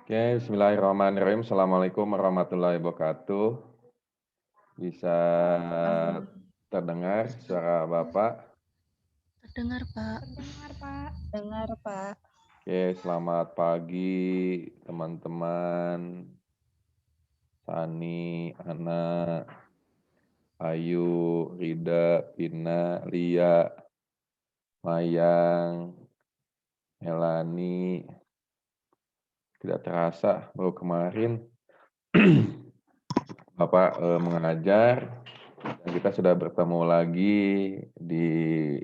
Oke, bismillahirrahmanirrahim. Assalamualaikum warahmatullahi wabarakatuh. Bisa terdengar suara Bapak? Terdengar, Pak. Dengar, Pak. Dengar, Pak. Oke, selamat pagi teman-teman. Sani, Ana, Ayu, Rida, Pina, Lia, Mayang, Melani. Tidak terasa, baru kemarin Bapak mengajar. Dan kita sudah bertemu lagi di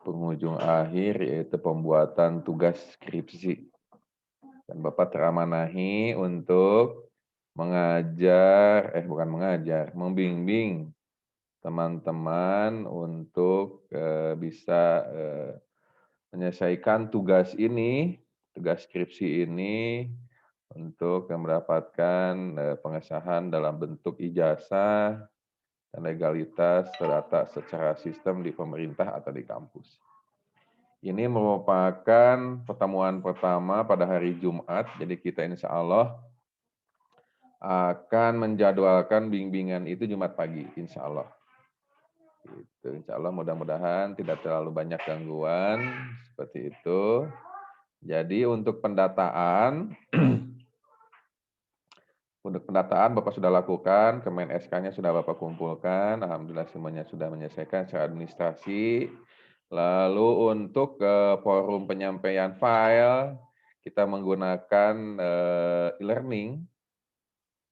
penghujung akhir, yaitu pembuatan tugas skripsi. Dan Bapak teramanahi untuk bukan mengajar, membimbing teman-teman untuk bisa menyelesaikan tugas ini, tugas skripsi ini, untuk mendapatkan pengesahan dalam bentuk ijazah dan legalitas terdata secara sistem di pemerintah atau di kampus. Ini merupakan pertemuan pertama pada hari Jumat, jadi kita insya Allah akan menjadwalkan bimbingan itu Jumat pagi, insya Allah. Itu, insya Allah mudah-mudahan tidak terlalu banyak gangguan, seperti itu. Jadi untuk pendataan, Bapak sudah lakukan, Kemen SK-nya sudah Bapak kumpulkan, Alhamdulillah semuanya sudah menyelesaikan secara administrasi. Lalu untuk forum penyampaian file, kita menggunakan e-learning,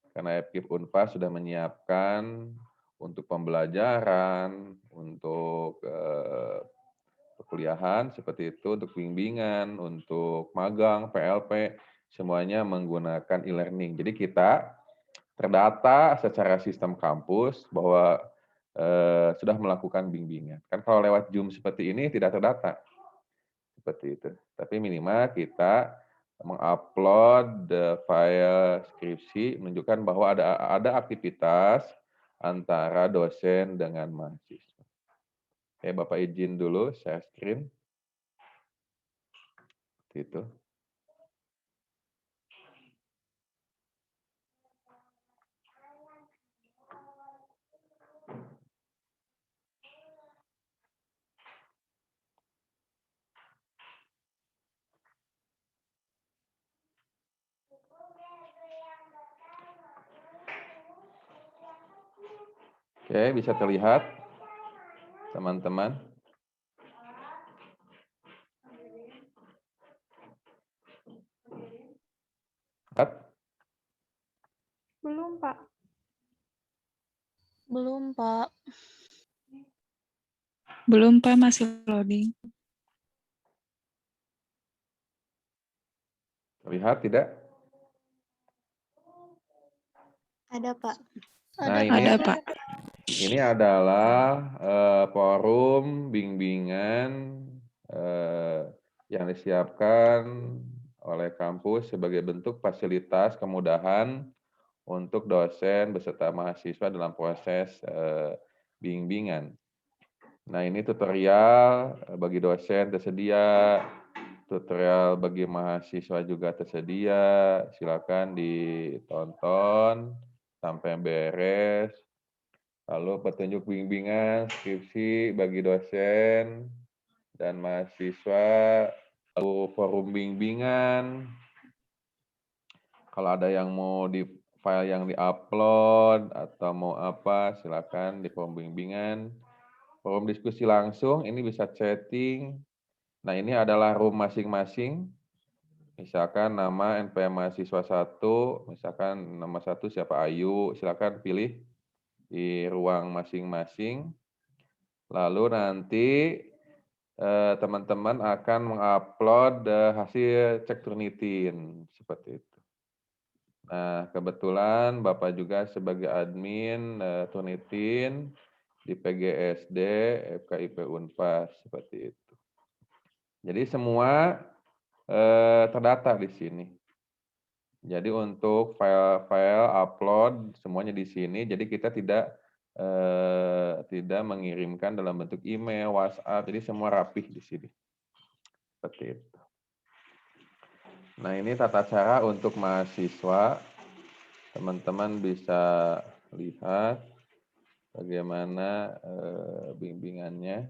karena FKIP Unpad sudah menyiapkan untuk pembelajaran, untuk perkuliahan seperti itu, untuk bimbingan, untuk magang, PLP, semuanya menggunakan e-learning. Jadi kita terdata secara sistem kampus bahwa sudah melakukan bimbingan. Kan kalau lewat Zoom seperti ini tidak terdata. Seperti itu. Tapi minimal kita mengupload file skripsi menunjukkan bahwa ada aktivitas antara dosen dengan mahasiswa. Oke, Bapak izin dulu share screen. Seperti itu. Oke, bisa terlihat teman-teman. Belum, Pak. Belum, Pak. Belum, Pak, masih loading. Terlihat tidak? Ada, Pak. Nah, Ada, Pak. ini adalah forum bimbingan yang disiapkan oleh kampus sebagai bentuk fasilitas kemudahan untuk dosen beserta mahasiswa dalam proses bimbingan. Nah, ini tutorial bagi dosen tersedia, tutorial bagi mahasiswa juga tersedia. Silakan ditonton sampai beres. Lalu petunjuk bimbingan, skripsi bagi dosen dan mahasiswa, lalu forum bimbingan. Kalau ada yang mau di file yang di-upload atau mau apa, silakan di forum bimbingan. Forum diskusi langsung, ini bisa chatting. Nah, ini adalah room masing-masing. Misalkan nama NPM mahasiswa 1, misalkan nama 1 siapa Ayu, silakan pilih di ruang masing-masing. Lalu nanti teman-teman akan mengupload hasil cek Turnitin seperti itu. Nah, kebetulan Bapak juga sebagai admin Turnitin di PGSD FKIP Unpad seperti itu. Jadi semua terdata di sini. Jadi untuk file-file upload semuanya di sini. Jadi kita tidak mengirimkan dalam bentuk email, WhatsApp. Jadi semua rapih di sini. Seperti itu. Nah, ini tata cara untuk mahasiswa. Teman-teman bisa lihat bagaimana bimbingannya.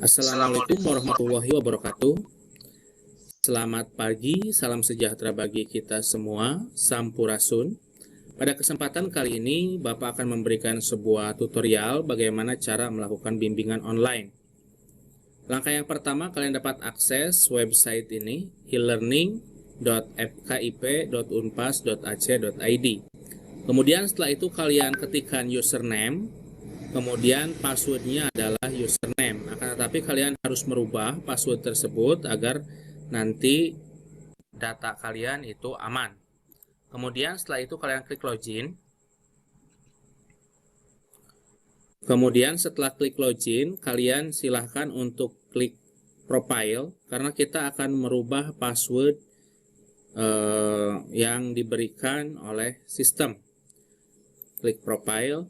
Assalamualaikum warahmatullahi wabarakatuh. Selamat pagi, salam sejahtera bagi kita semua, Sampurasun. Pada kesempatan kali ini, Bapak akan memberikan sebuah tutorial bagaimana cara melakukan bimbingan online. Langkah yang pertama, kalian dapat akses website ini, e-learning.fkip.unpas.ac.id. Kemudian setelah itu kalian ketikkan username, kemudian passwordnya adalah username. Akan tetapi kalian harus merubah password tersebut agar nanti data kalian itu aman. Kemudian setelah itu kalian klik login. Kemudian setelah klik login, kalian silahkan untuk klik profile karena kita akan merubah password yang diberikan oleh sistem. Klik profile.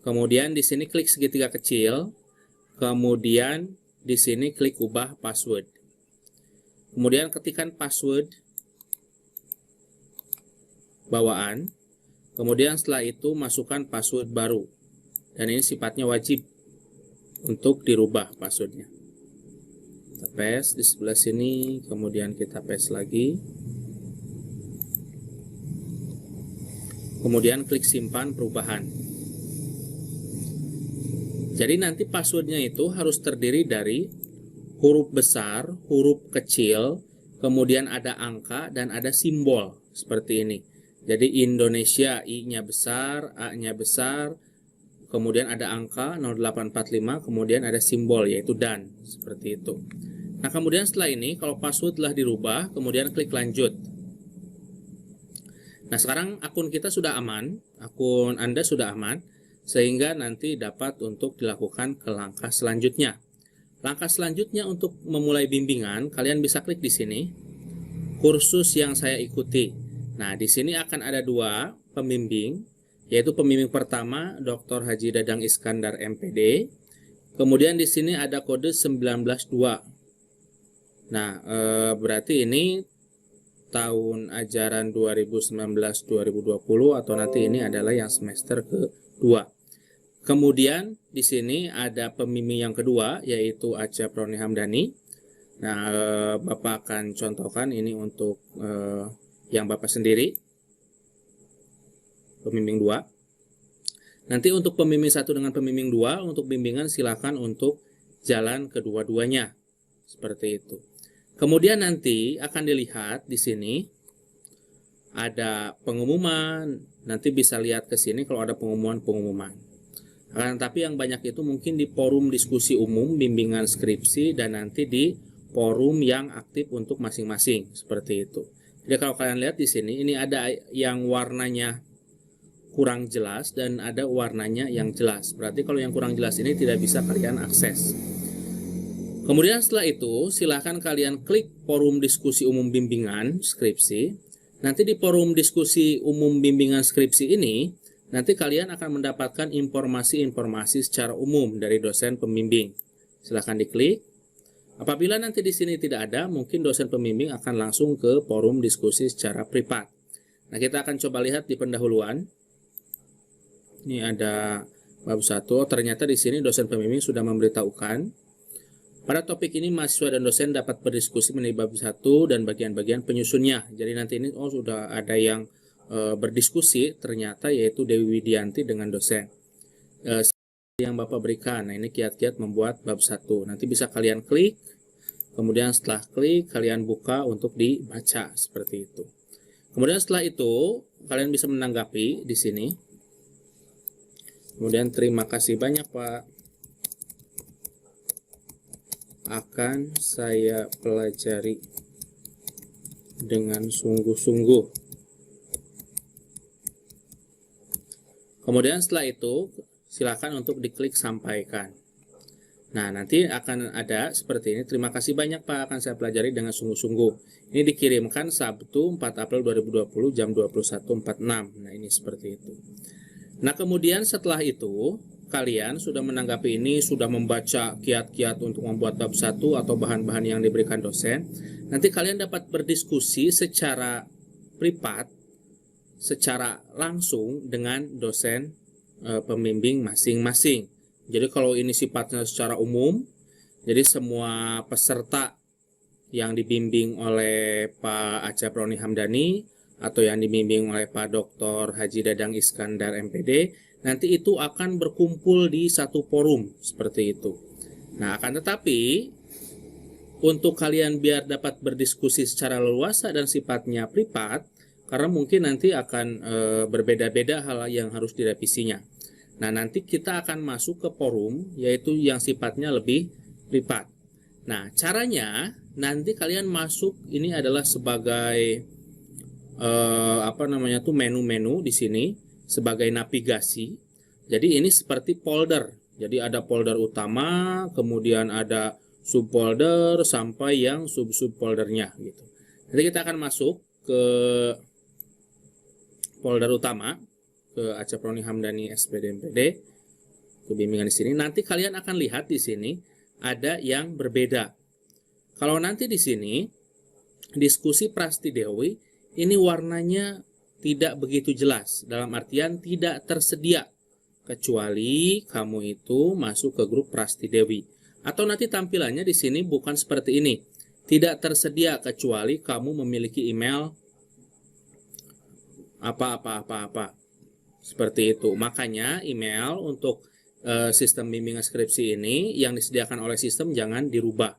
Kemudian di sini klik segitiga kecil. Kemudian di sini klik ubah password. Kemudian ketikkan password bawaan. Kemudian setelah itu masukkan password baru. Dan ini sifatnya wajib untuk dirubah passwordnya. Kita paste di sebelah sini, kemudian kita paste lagi. Kemudian klik simpan perubahan. Jadi nanti passwordnya itu harus terdiri dari huruf besar, huruf kecil, kemudian ada angka dan ada simbol seperti ini. Jadi Indonesia, I-nya besar, A-nya besar, kemudian ada angka 0845, kemudian ada simbol yaitu dan, seperti itu. Nah, kemudian setelah ini kalau password telah dirubah, kemudian klik lanjut. Nah, sekarang akun kita sudah aman, akun Anda sudah aman, sehingga nanti dapat untuk dilakukan ke langkah selanjutnya. Langkah selanjutnya untuk memulai bimbingan, kalian bisa klik di sini, kursus yang saya ikuti. Nah, di sini akan ada dua pembimbing, yaitu pembimbing pertama Dr. Haji Dadang Iskandar MPD. Kemudian di sini ada kode 192. Nah, berarti ini tahun ajaran 2019-2020 atau nanti ini adalah yang semester kedua. Kemudian di sini ada pembimbing yang kedua yaitu Acha Proni Hamdani. Nah, Bapak akan contohkan ini untuk yang Bapak sendiri. Pembimbing 2. Nanti untuk pembimbing 1 dengan pembimbing 2 untuk bimbingan silakan untuk jalan kedua-duanya. Seperti itu. Kemudian nanti akan dilihat di sini ada pengumuman. Nanti bisa lihat ke sini kalau ada pengumuman-pengumuman. Tapi yang banyak itu mungkin di forum diskusi umum bimbingan skripsi dan nanti di forum yang aktif untuk masing-masing. Seperti itu. Jadi kalau kalian lihat di sini ini ada yang warnanya kurang jelas dan ada warnanya yang jelas. Berarti kalau yang kurang jelas ini tidak bisa kalian akses. Kemudian setelah itu silahkan kalian klik forum diskusi umum bimbingan skripsi. Nanti di forum diskusi umum bimbingan skripsi ini nanti kalian akan mendapatkan informasi-informasi secara umum dari dosen pembimbing. Silahkan diklik. Apabila nanti di sini tidak ada, mungkin dosen pembimbing akan langsung ke forum diskusi secara privat. Nah, kita akan coba lihat di pendahuluan. Ini ada bab 1. Ternyata di sini dosen pembimbing sudah memberitahukan. Pada topik ini mahasiswa dan dosen dapat berdiskusi mengenai bab 1 dan bagian-bagian penyusunnya. Jadi nanti ini sudah ada yang berdiskusi ternyata yaitu Dewi Widianti dengan dosen. Yang Bapak berikan. Nah, ini kiat-kiat membuat bab 1. Nanti bisa kalian klik. Kemudian setelah klik kalian buka untuk dibaca seperti itu. Kemudian setelah itu kalian bisa menanggapi di sini. Kemudian terima kasih banyak Pak. Akan saya pelajari. dengan sungguh-sungguh. Kemudian setelah itu, silakan untuk diklik sampaikan. Nah, nanti akan ada seperti ini. Terima kasih banyak Pak, akan saya pelajari dengan sungguh-sungguh. Ini dikirimkan Sabtu 4 April 2020 jam 21.46. Nah, ini seperti itu. Nah, kemudian setelah itu, kalian sudah menanggapi ini, sudah membaca kiat-kiat untuk membuat bab 1 atau bahan-bahan yang diberikan dosen. Nanti kalian dapat berdiskusi secara privat, secara langsung dengan dosen pembimbing masing-masing. Jadi kalau ini sifatnya secara umum, jadi semua peserta yang dibimbing oleh Pak Acep Roni Hamdani atau yang dibimbing oleh Pak Dr. Haji Dadang Iskandar MPD, nanti itu akan berkumpul di satu forum seperti itu. Nah, akan tetapi untuk kalian biar dapat berdiskusi secara leluasa dan sifatnya privat, karena mungkin nanti akan berbeda-beda hal yang harus direvisinya. Nah, nanti kita akan masuk ke forum, yaitu yang sifatnya lebih privat. Nah, caranya nanti kalian masuk, ini adalah sebagai menu-menu di sini sebagai navigasi. Jadi ini seperti folder. Jadi ada folder utama, kemudian ada subfolder sampai yang sub-subfoldernya gitu. Nanti kita akan masuk ke folder utama, ke Acep Roni Hamdani SPD MPD, ke bimbingan di sini. Nanti kalian akan lihat di sini ada yang berbeda. Kalau nanti di sini diskusi Prasti Dewi, ini warnanya tidak begitu jelas, dalam artian tidak tersedia kecuali kamu itu masuk ke grup Prasti Dewi. Atau nanti tampilannya di sini bukan seperti ini, tidak tersedia kecuali kamu memiliki email apa. Seperti itu. Makanya email untuk sistem bimbingan skripsi ini yang disediakan oleh sistem jangan dirubah.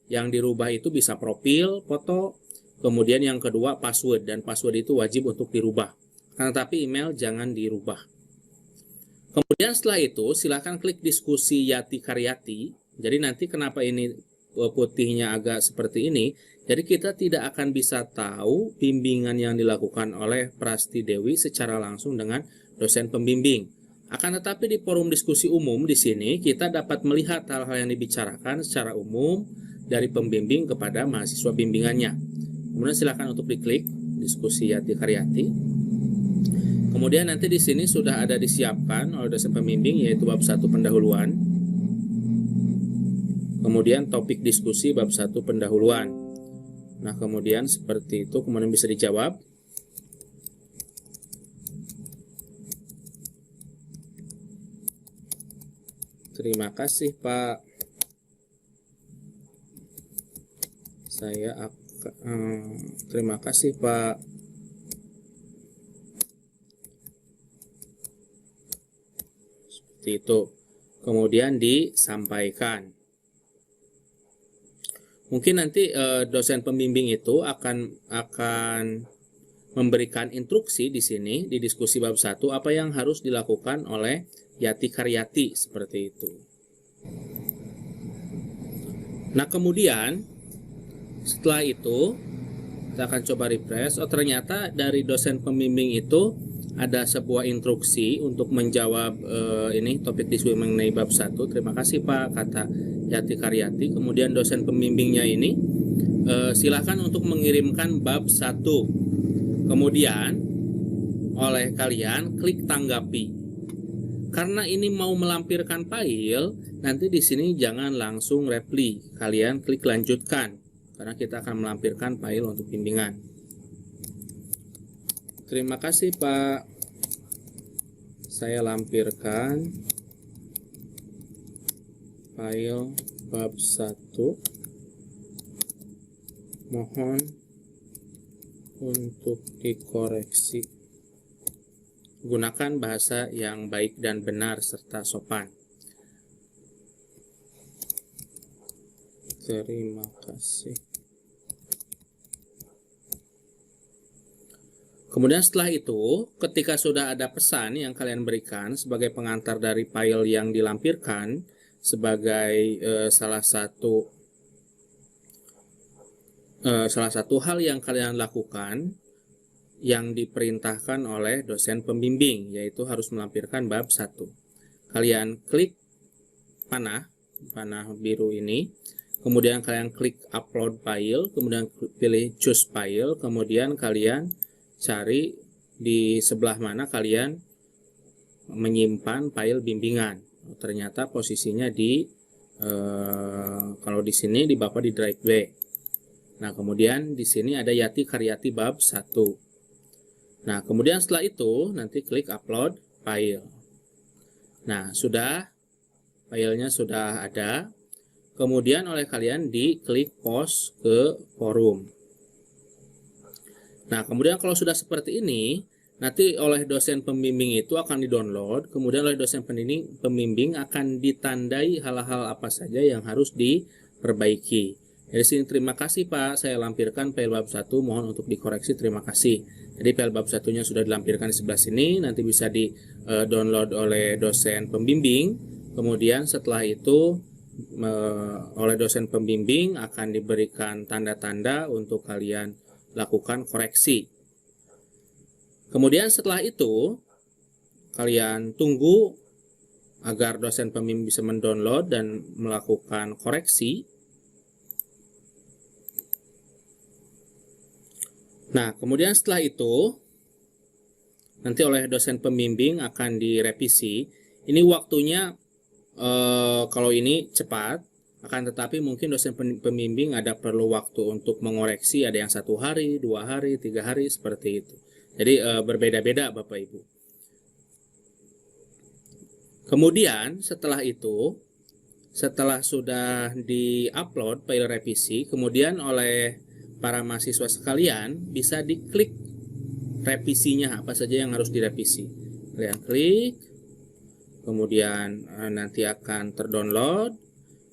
Yang dirubah itu bisa profil, foto, kemudian yang kedua password, dan password itu wajib untuk dirubah. Tapi email jangan dirubah. Kemudian setelah itu silakan klik diskusi Yati Karyati. Jadi nanti kenapa ini putihnya agak seperti ini? Jadi kita tidak akan bisa tahu bimbingan yang dilakukan oleh Prasti Dewi secara langsung dengan dosen pembimbing. Akan tetapi di forum diskusi umum di sini kita dapat melihat hal-hal yang dibicarakan secara umum dari pembimbing kepada mahasiswa bimbingannya. Kemudian silakan untuk diklik diskusi Yati Karyati. Kemudian nanti di sini sudah ada disiapkan oleh dosen pembimbing yaitu bab 1 pendahuluan. Kemudian topik diskusi bab 1 pendahuluan. Nah, kemudian seperti itu kemudian bisa dijawab. Terima kasih Pak. Terima kasih Pak. Seperti itu. Kemudian disampaikan. Mungkin nanti dosen pembimbing itu akan memberikan instruksi di sini di diskusi bab 1 apa yang harus dilakukan oleh Yati Karyati seperti itu. Nah, kemudian setelah itu kita akan coba refresh. Oh, ternyata dari dosen pembimbing itu ada sebuah instruksi untuk menjawab ini topik diskusi mengenai bab 1. Terima kasih Pak, kata Yati Karyati. Kemudian dosen pembimbingnya ini silakan untuk mengirimkan bab 1. Kemudian oleh kalian klik tanggapi. Karena ini mau melampirkan file, nanti di sini jangan langsung reply. Kalian klik lanjutkan karena kita akan melampirkan file untuk bimbingan. Terima kasih Pak. Saya lampirkan file bab 1. Mohon untuk dikoreksi. Gunakan bahasa yang baik dan benar serta sopan. Terima kasih. Kemudian setelah itu, ketika sudah ada pesan yang kalian berikan sebagai pengantar dari file yang dilampirkan sebagai salah satu salah satu hal yang kalian lakukan yang diperintahkan oleh dosen pembimbing, yaitu harus melampirkan bab 1. Kalian klik panah biru ini, kemudian kalian klik upload file, kemudian pilih choose file, kemudian kalian cari di sebelah mana kalian menyimpan file bimbingan. Ternyata posisinya di kalau di sini di Bapak di drive B. Nah, kemudian di sini ada Yati Karyati bab 1. Nah, kemudian setelah itu nanti klik upload file. Nah, filenya sudah ada. Kemudian oleh kalian diklik post ke forum. Nah, kemudian kalau sudah seperti ini, nanti oleh dosen pembimbing itu akan di-download, kemudian oleh dosen pembimbing akan ditandai hal-hal apa saja yang harus diperbaiki. Dari sini terima kasih Pak, saya lampirkan file bab 1, mohon untuk dikoreksi, terima kasih. Jadi file bab 1-nya sudah dilampirkan di sebelah sini, nanti bisa di-download oleh dosen pembimbing. Kemudian setelah itu oleh dosen pembimbing akan diberikan tanda-tanda untuk kalian lakukan koreksi. Kemudian setelah itu kalian tunggu agar dosen pembimbing bisa mendownload dan melakukan koreksi. Nah, kemudian setelah itu nanti oleh dosen pembimbing akan direvisi. Ini waktunya kalau ini cepat, akan tetapi mungkin dosen pembimbing ada perlu waktu untuk mengoreksi, ada yang 1 hari, 2 hari, 3 hari, seperti itu. Jadi berbeda-beda Bapak Ibu. Kemudian setelah itu, setelah sudah di-upload file revisi, kemudian oleh para mahasiswa sekalian bisa diklik revisinya, apa saja yang harus direvisi. Kalian klik, kemudian nanti akan terdownload.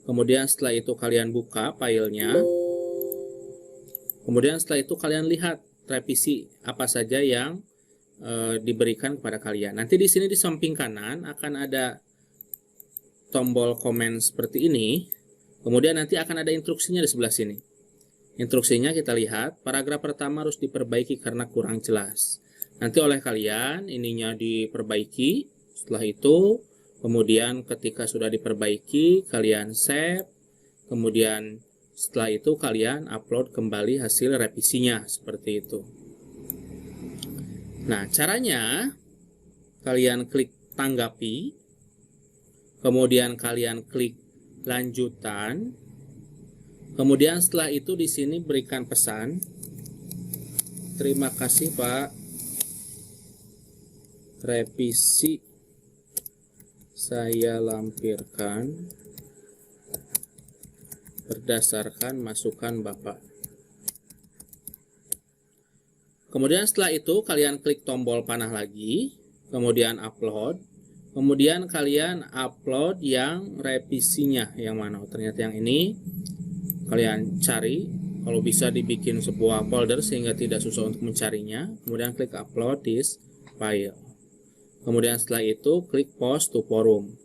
Kemudian setelah itu kalian buka filenya. Kemudian setelah itu kalian lihat revisi apa saja yang diberikan kepada kalian. Nanti di sini di samping kanan akan ada tombol komen seperti ini. Kemudian nanti akan ada instruksinya di sebelah sini. Instruksinya kita lihat, paragraf pertama harus diperbaiki karena kurang jelas. Nanti oleh kalian ininya diperbaiki. Setelah itu, kemudian ketika sudah diperbaiki, kalian save. Kemudian setelah itu kalian upload kembali hasil revisinya, seperti itu. Nah, caranya kalian klik tanggapi, kemudian kalian klik lanjutan, kemudian setelah itu di sini berikan pesan, terima kasih Pak, revisi saya lampirkan berdasarkan masukan Bapak. Kemudian setelah itu kalian klik tombol panah lagi, kemudian upload, kemudian kalian upload yang revisinya yang mana. Ternyata yang ini kalian cari, kalau bisa dibikin sebuah folder sehingga tidak susah untuk mencarinya. Kemudian klik upload this file. Kemudian setelah itu klik post to forum.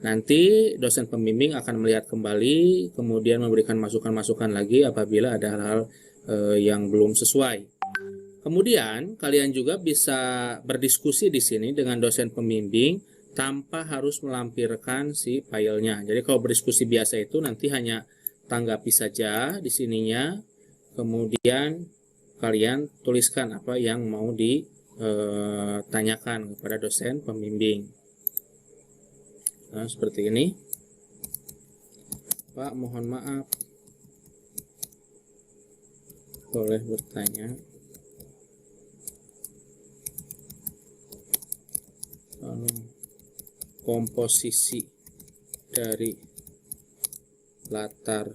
Nanti dosen pembimbing akan melihat kembali, kemudian memberikan masukan-masukan lagi apabila ada hal-hal yang belum sesuai. Kemudian kalian juga bisa berdiskusi di sini dengan dosen pembimbing tanpa harus melampirkan si filenya. Jadi kalau berdiskusi biasa itu nanti hanya tanggapi saja di sininya, kemudian kalian tuliskan apa yang mau ditanyakan kepada dosen pembimbing. Nah, seperti ini. Pak, mohon maaf. Boleh bertanya. Komposisi dari latar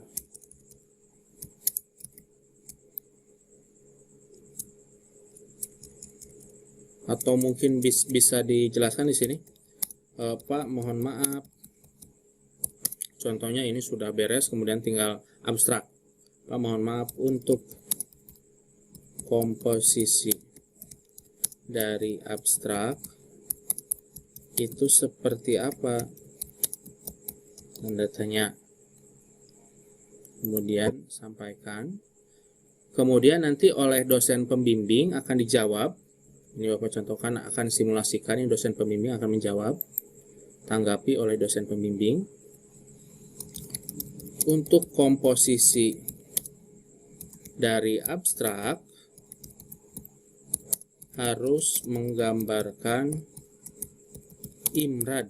atau mungkin bisa dijelaskan di sini, Pak, mohon maaf, contohnya ini sudah beres, kemudian tinggal abstrak. Pak, mohon maaf, untuk komposisi dari abstrak itu seperti apa? Tanda tanya. kemudian sampaikan. Kemudian nanti oleh dosen pembimbing akan dijawab. Ini Bapak contohkan, akan simulasikan, ini dosen pembimbing akan menjawab, tanggapi oleh dosen pembimbing. Untuk komposisi dari abstrak harus menggambarkan imrad,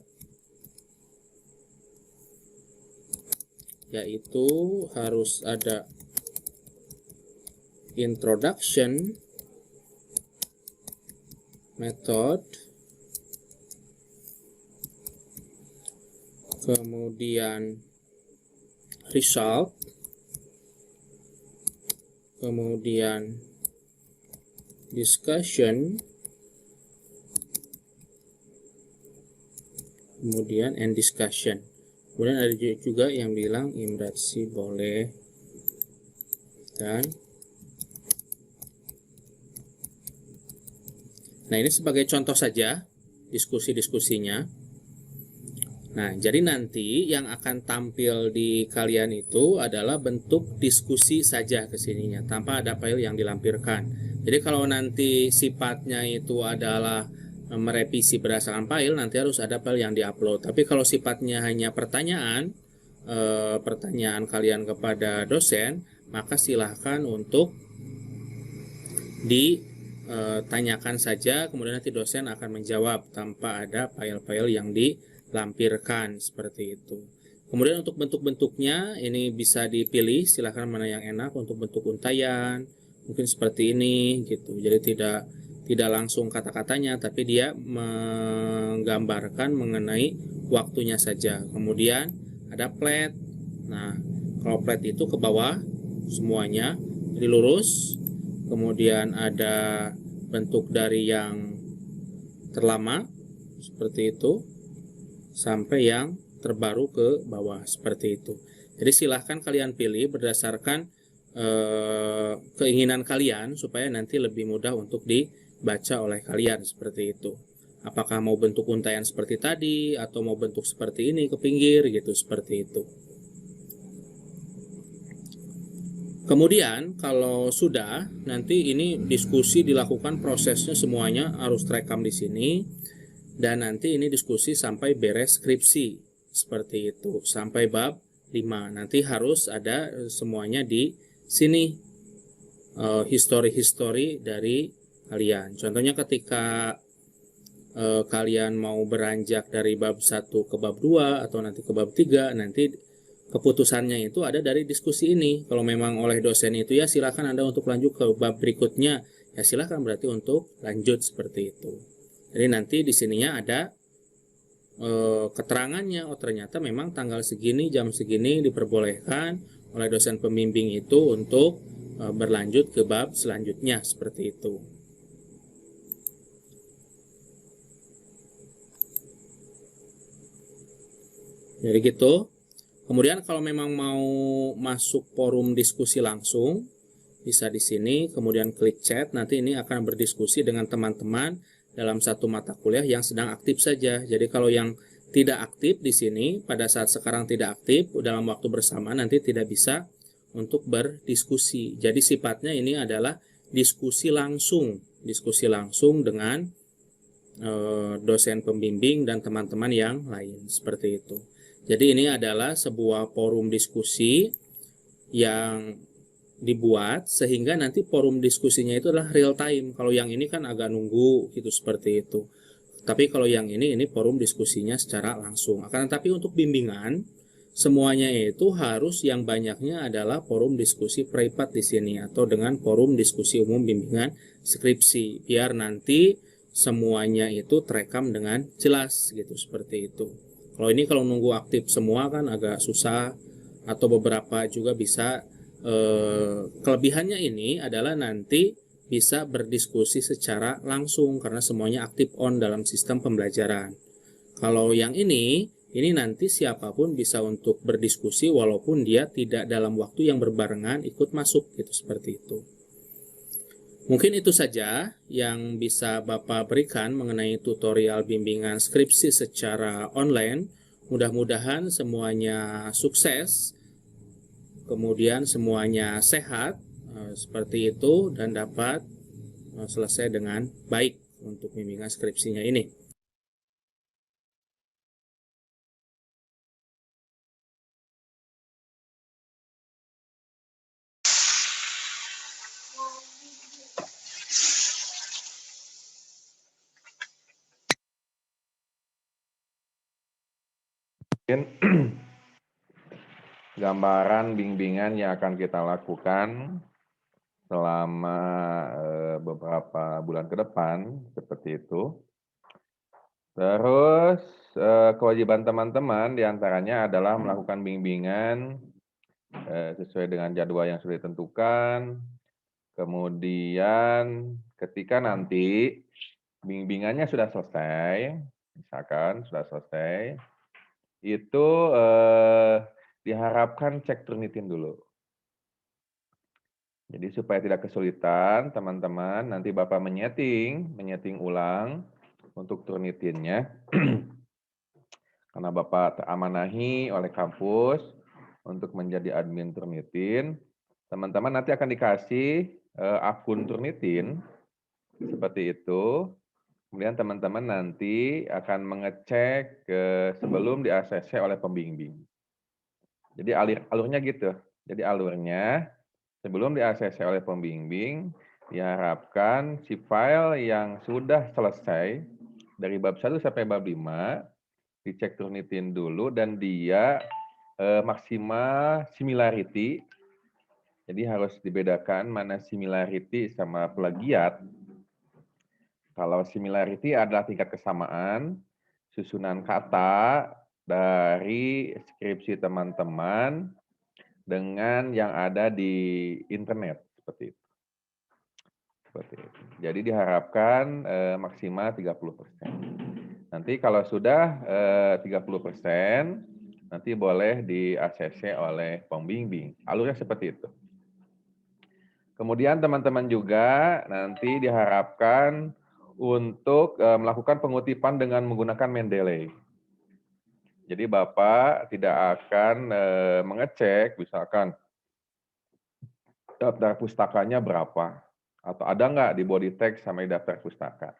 yaitu harus ada introduction, method, kemudian result, kemudian discussion, kemudian and discussion. Kemudian ada juga yang bilang imrad sih boleh, dan nah ini sebagai contoh saja diskusi-diskusinya. Nah, jadi nanti yang akan tampil di kalian itu adalah bentuk diskusi saja kesininya, tanpa ada file yang dilampirkan. Jadi kalau nanti sifatnya itu adalah merevisi berdasarkan file, nanti harus ada file yang diupload. Tapi kalau sifatnya hanya pertanyaan, pertanyaan kalian kepada dosen, maka silahkan untuk ditanyakan saja, kemudian nanti dosen akan menjawab tanpa ada file-file yang dilampirkan seperti itu. Kemudian untuk bentuk-bentuknya ini bisa dipilih, silahkan mana yang enak untuk bentuk untayan, mungkin seperti ini gitu. Jadi tidak langsung kata-katanya, tapi dia menggambarkan mengenai waktunya saja. Kemudian ada flat. Nah, kalau flat itu ke bawah semuanya, jadi lurus. Kemudian ada bentuk dari yang terlama seperti itu sampai yang terbaru ke bawah seperti itu. Jadi silahkan kalian pilih berdasarkan keinginan kalian supaya nanti lebih mudah untuk dibaca oleh kalian seperti itu. Apakah mau bentuk untayan seperti tadi atau mau bentuk seperti ini ke pinggir gitu, seperti itu. Kemudian kalau sudah, nanti ini diskusi dilakukan, prosesnya semuanya harus terekam di sini, dan nanti ini diskusi sampai beres skripsi seperti itu, sampai bab 5. Nanti harus ada semuanya di sini, history dari kalian. Contohnya ketika kalian mau beranjak dari bab 1 ke bab 2 atau nanti ke bab 3, nanti keputusannya itu ada dari diskusi ini. Kalau memang oleh dosen itu ya silakan Anda untuk lanjut ke bab berikutnya, ya silakan berarti untuk lanjut seperti itu. Jadi nanti di sininya ada keterangannya, oh ternyata memang tanggal segini, jam segini diperbolehkan oleh dosen pembimbing itu untuk berlanjut ke bab selanjutnya seperti itu. Jadi gitu. Kemudian kalau memang mau masuk forum diskusi langsung, bisa di sini, kemudian klik chat, nanti ini akan berdiskusi dengan teman-teman dalam satu mata kuliah yang sedang aktif saja. Jadi kalau yang tidak aktif di sini, pada saat sekarang tidak aktif, dalam waktu bersama nanti tidak bisa untuk berdiskusi. Jadi sifatnya ini adalah diskusi langsung dengan dosen pembimbing dan teman-teman yang lain, seperti itu. Jadi ini adalah sebuah forum diskusi yang dibuat sehingga nanti forum diskusinya itu adalah real time. Kalau yang ini kan agak nunggu gitu, seperti itu. Tapi kalau yang ini forum diskusinya secara langsung. Akan tetapi untuk bimbingan semuanya itu harus yang banyaknya adalah forum diskusi privat di sini atau dengan forum diskusi umum bimbingan skripsi, biar nanti semuanya itu terekam dengan jelas gitu, seperti itu. Kalau ini kalau nunggu aktif semua kan agak susah, atau beberapa juga bisa. Kelebihannya ini adalah nanti bisa berdiskusi secara langsung karena semuanya aktif on dalam sistem pembelajaran. Kalau yang ini nanti siapapun bisa untuk berdiskusi walaupun dia tidak dalam waktu yang berbarengan ikut masuk gitu, seperti itu. Mungkin itu saja yang bisa Bapak berikan mengenai tutorial bimbingan skripsi secara online. Mudah-mudahan semuanya sukses. kemudian semuanya sehat seperti itu dan dapat selesai dengan baik untuk bimbingan skripsinya ini. Mungkin gambaran bimbingan yang akan kita lakukan selama beberapa bulan ke depan, seperti itu. Terus kewajiban teman-teman diantaranya adalah melakukan bimbingan sesuai dengan jadwal yang sudah ditentukan. Kemudian ketika nanti bimbingannya sudah selesai, misalkan sudah selesai, itu diharapkan cek Turnitin dulu. Jadi supaya tidak kesulitan, teman-teman, nanti Bapak menyeting ulang untuk Turnitinnya. Karena Bapak teramanahi oleh kampus untuk menjadi admin Turnitin, teman-teman nanti akan dikasih akun Turnitin, seperti itu. Kemudian teman-teman nanti akan mengecek sebelum di-ACC oleh pembimbing. Jadi alurnya gitu. Jadi alurnya sebelum di-ACC oleh pembimbing, diharapkan si file yang sudah selesai dari bab 1 sampai bab 5 dicek Turnitin dulu dan dia maksimal similarity. Jadi harus dibedakan mana similarity sama plagiat. Kalau similarity adalah tingkat kesamaan, susunan kata dari skripsi teman-teman dengan yang ada di internet, seperti itu. Jadi diharapkan maksimal 30%. Nanti kalau sudah 30%, nanti boleh di-ACC oleh pembimbing. Alurnya seperti itu. Kemudian teman-teman juga nanti diharapkan untuk melakukan pengutipan dengan menggunakan Mendeley. Jadi Bapak tidak akan mengecek, misalkan daftar pustakanya berapa, atau ada nggak di body text sama di daftar pustaka.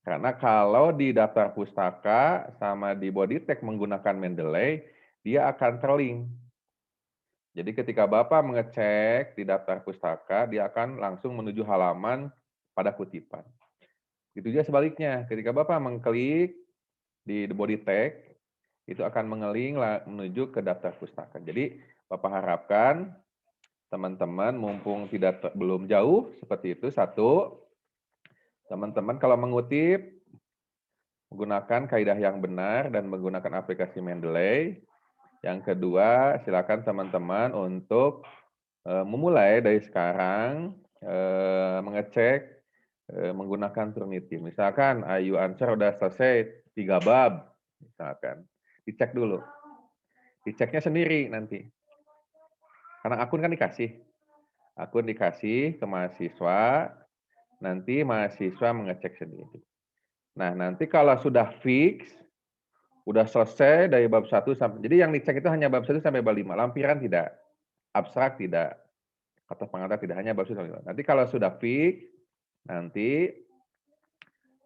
Karena kalau di daftar pustaka sama di body text menggunakan Mendeley, dia akan terlink. Jadi ketika Bapak mengecek di daftar pustaka, dia akan langsung menuju halaman pada kutipan. Itu juga sebaliknya, ketika Bapak mengklik di body tag, itu akan mengeling menuju ke daftar pustaka. Jadi Bapak harapkan teman-teman mumpung belum jauh seperti itu, satu, teman-teman kalau mengutip menggunakan kaidah yang benar dan menggunakan aplikasi Mendeley. Yang kedua, silakan teman-teman untuk memulai dari sekarang mengecek menggunakan Turnitin. Misalkan IU Answer udah selesai 3 bab, misalkan. Dicek dulu. Diceknya sendiri nanti. Karena akun kan dikasih. Akun dikasih ke mahasiswa, nanti mahasiswa mengecek sendiri. Nah, nanti kalau sudah fix, udah selesai dari bab 1 sampai, jadi yang dicek itu hanya bab 1 sampai bab 5. Lampiran tidak, abstrak tidak, kata pengantar tidak, hanya bab 1 sampai 5. Nanti kalau sudah fix, nanti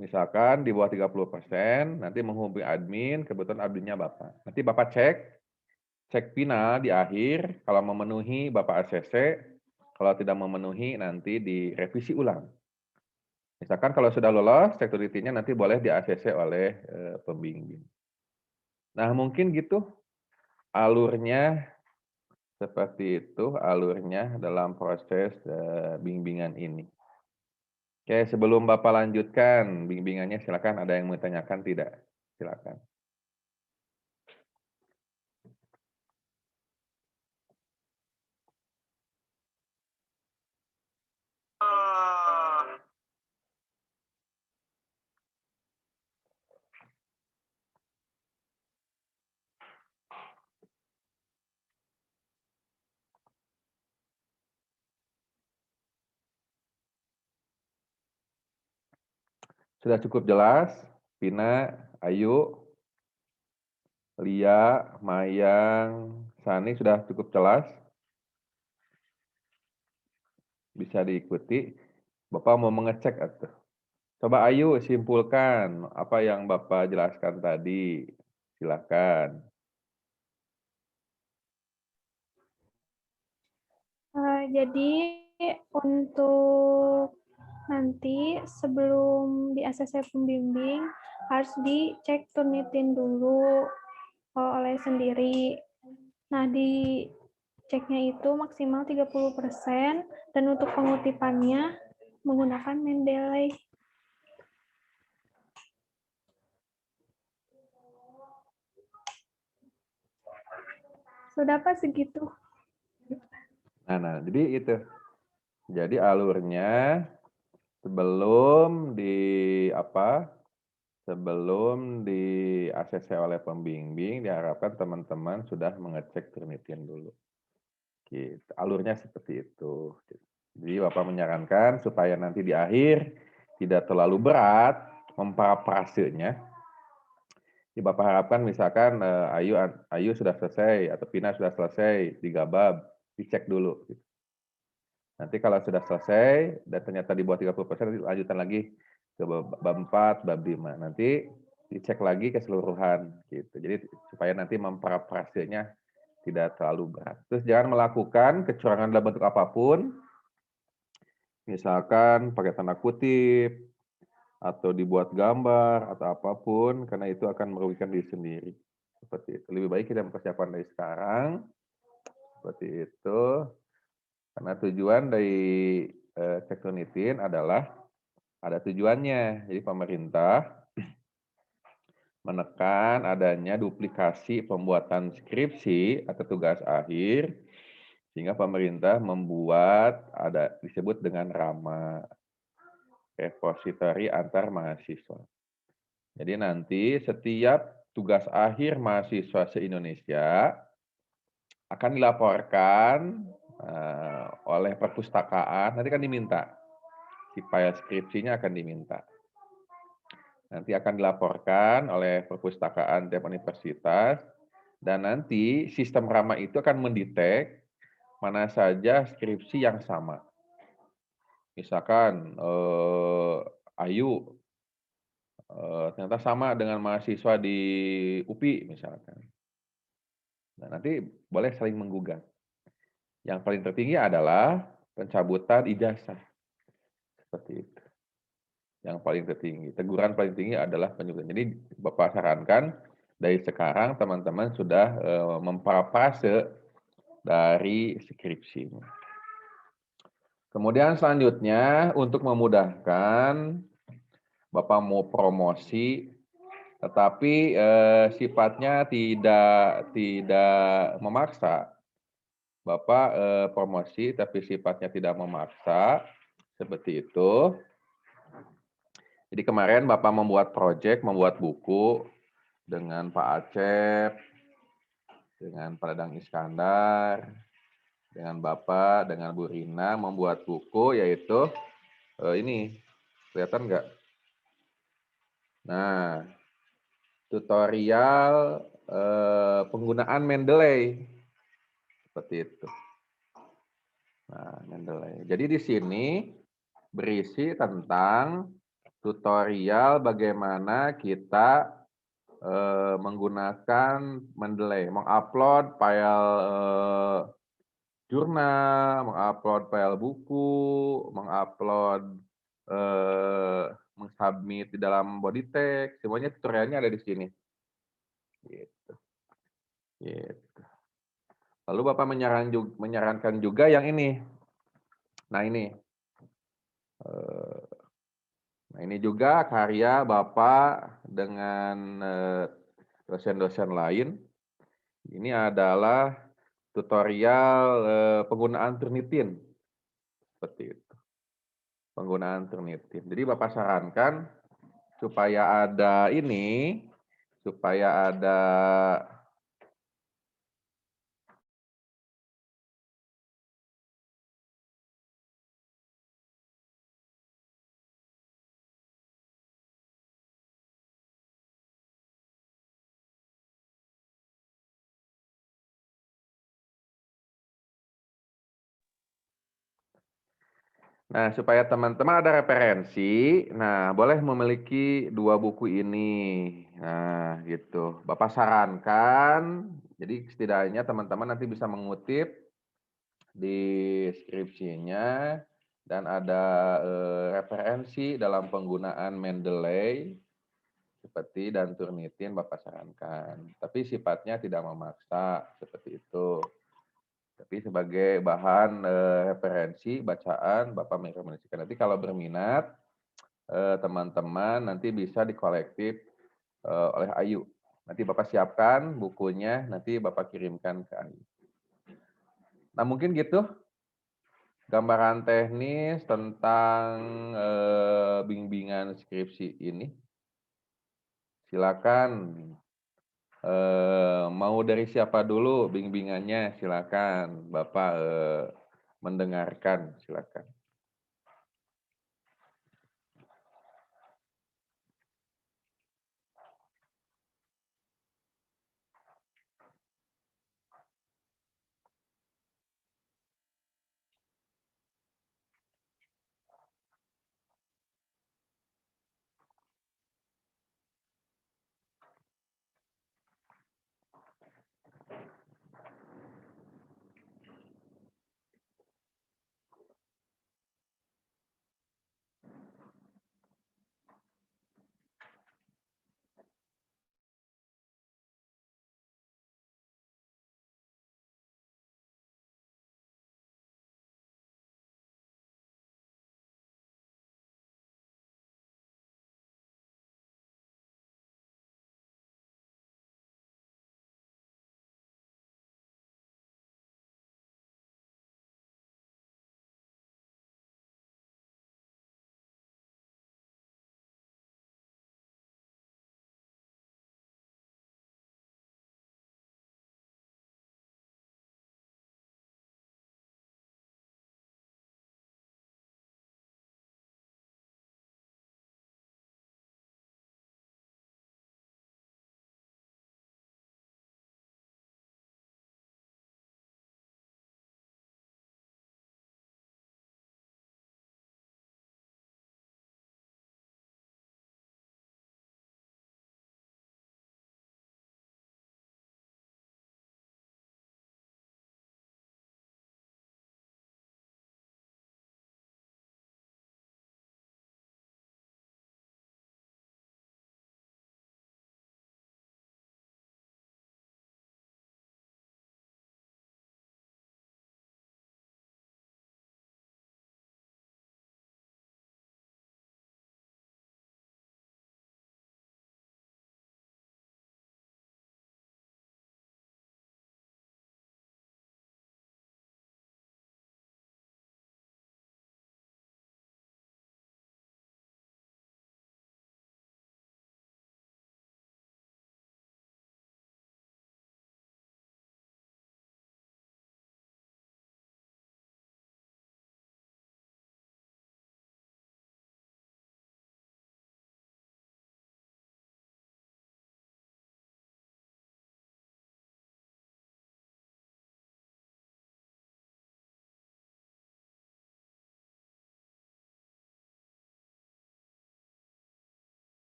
misalkan di bawah 30%, nanti menghubungi admin, kebetulan adminnya Bapak. Nanti Bapak cek final di akhir, kalau memenuhi Bapak ACC, kalau tidak memenuhi nanti direvisi ulang. Misalkan kalau sudah lolos, security-nya nanti boleh di-ACC oleh pembimbing. Nah mungkin gitu alurnya, seperti itu alurnya dalam proses bimbingan ini. Oke, sebelum Bapak lanjutkan bimbingannya, silakan ada yang mau tanyakan tidak? Silakan. Sudah cukup jelas? Pina, Ayu, Lia, Mayang, Sani sudah cukup jelas? bisa diikuti. Bapak mau mengecek atau? Coba Ayu simpulkan apa yang Bapak jelaskan tadi. Silakan. Jadi untuk nanti sebelum di ACC pembimbing harus dicek Turnitin dulu oleh sendiri. Nah, di ceknya itu maksimal 30% dan untuk pengutipannya menggunakan Mendeley. Sudah Pak segitu. Nah, jadi itu. Jadi alurnya sebelum sebelum di ACC oleh pembimbing diharapkan teman-teman sudah mengecek Turnitin dulu. Gitu. Alurnya seperti itu. Jadi Bapak menyarankan supaya nanti di akhir tidak terlalu berat memparafrasenya. Jadi Bapak harapkan misalkan Ayu sudah selesai atau Pina sudah selesai 3 bab, dicek dulu. Nanti kalau sudah selesai dan ternyata di bawah 30%, lanjutan lagi ke bab 4, bab 5. Nanti dicek lagi keseluruhan gitu. Jadi supaya nanti memparafrasenya tidak terlalu berat. Terus jangan melakukan kecurangan dalam bentuk apapun. Misalkan pakai tanda kutip atau dibuat gambar atau apapun, karena itu akan merugikan diri sendiri. Seperti itu. Lebih baik kita mempersiapkan dari sekarang. Seperti itu. Karena tujuan dari cek Turnitin adalah ada tujuannya. Jadi pemerintah menekan adanya duplikasi pembuatan skripsi atau tugas akhir, sehingga pemerintah membuat disebut dengan RAMA, repositori antar mahasiswa. Jadi nanti setiap tugas akhir mahasiswa se-Indonesia akan dilaporkan oleh perpustakaan, nanti kan diminta, si file skripsinya akan diminta. Nanti akan dilaporkan oleh perpustakaan tiap universitas, dan nanti sistem RAMA itu akan mendetek mana saja skripsi yang sama. Misalkan Ayu ternyata sama dengan mahasiswa di UPI misalkan. Nah, nanti boleh saling menggugat. Yang paling tertinggi adalah pencabutan ijazah. Seperti itu. Yang paling tertinggi. Teguran paling tinggi adalah pencabutan. Jadi Bapak sarankan dari sekarang teman-teman sudah memparafrase dari skripsinya. Kemudian selanjutnya untuk memudahkan Bapak mau promosi, tetapi sifatnya tidak memaksa. Bapak promosi tapi sifatnya tidak memaksa, seperti itu. Jadi kemarin Bapak membuat proyek, membuat buku dengan Pak Acep, dengan Pak Dadang Iskandar, dengan Bapak, dengan Bu Rina membuat buku yaitu ini, kelihatan nggak? Nah, tutorial penggunaan Mendeley. Seperti itu. Nah, Mendeley. Jadi di sini berisi tentang tutorial bagaimana kita menggunakan Mendeley, mengupload file jurnal, mengupload file buku, mengupload mengsubmit di dalam body text, semuanya tutorialnya ada di sini. Gitu. Gitu. Lalu Bapak menyarankan juga yang ini. Nah ini juga karya Bapak dengan dosen-dosen lain. Ini adalah tutorial penggunaan Turnitin. Seperti itu. Penggunaan Turnitin. Jadi Bapak sarankan supaya ada ini, supaya ada Nah, supaya teman-teman ada referensi, nah boleh memiliki 2 buku ini. Nah, gitu. Bapak sarankan, jadi setidaknya teman-teman nanti bisa mengutip di skripsinya dan ada referensi dalam penggunaan Mendeley seperti dan Turnitin Bapak sarankan. Tapi sifatnya tidak memaksa seperti itu. Tapi sebagai bahan referensi bacaan Bapak merekomendasikan. Nanti kalau berminat teman-teman nanti bisa dikolektif oleh Ayu. Nanti Bapak siapkan bukunya, nanti Bapak kirimkan ke Ayu. Nah, mungkin gitu gambaran teknis tentang bimbingan skripsi ini. Silakan mau dari siapa dulu bimbingannya? Silakan Bapak mendengarkan, silakan.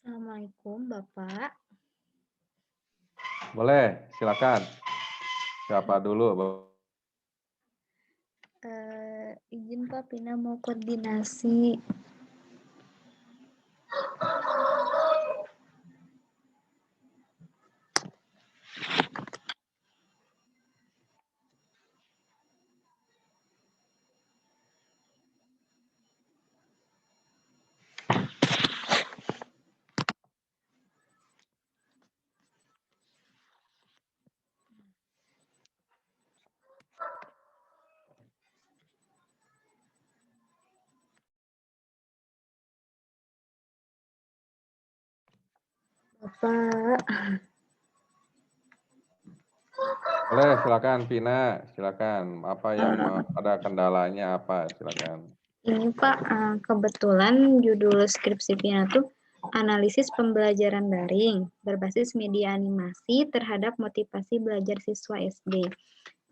Assalamualaikum, Bapak. Boleh, silakan. Siapa dulu? Izin Pak, Pina mau koordinasi. Bapak, Boleh, silakan Vina, silakan. Apa yang ada kendalanya apa? Silakan. ini Pak, kebetulan judul skripsi Pina tuh analisis pembelajaran daring berbasis media animasi terhadap motivasi belajar siswa SD.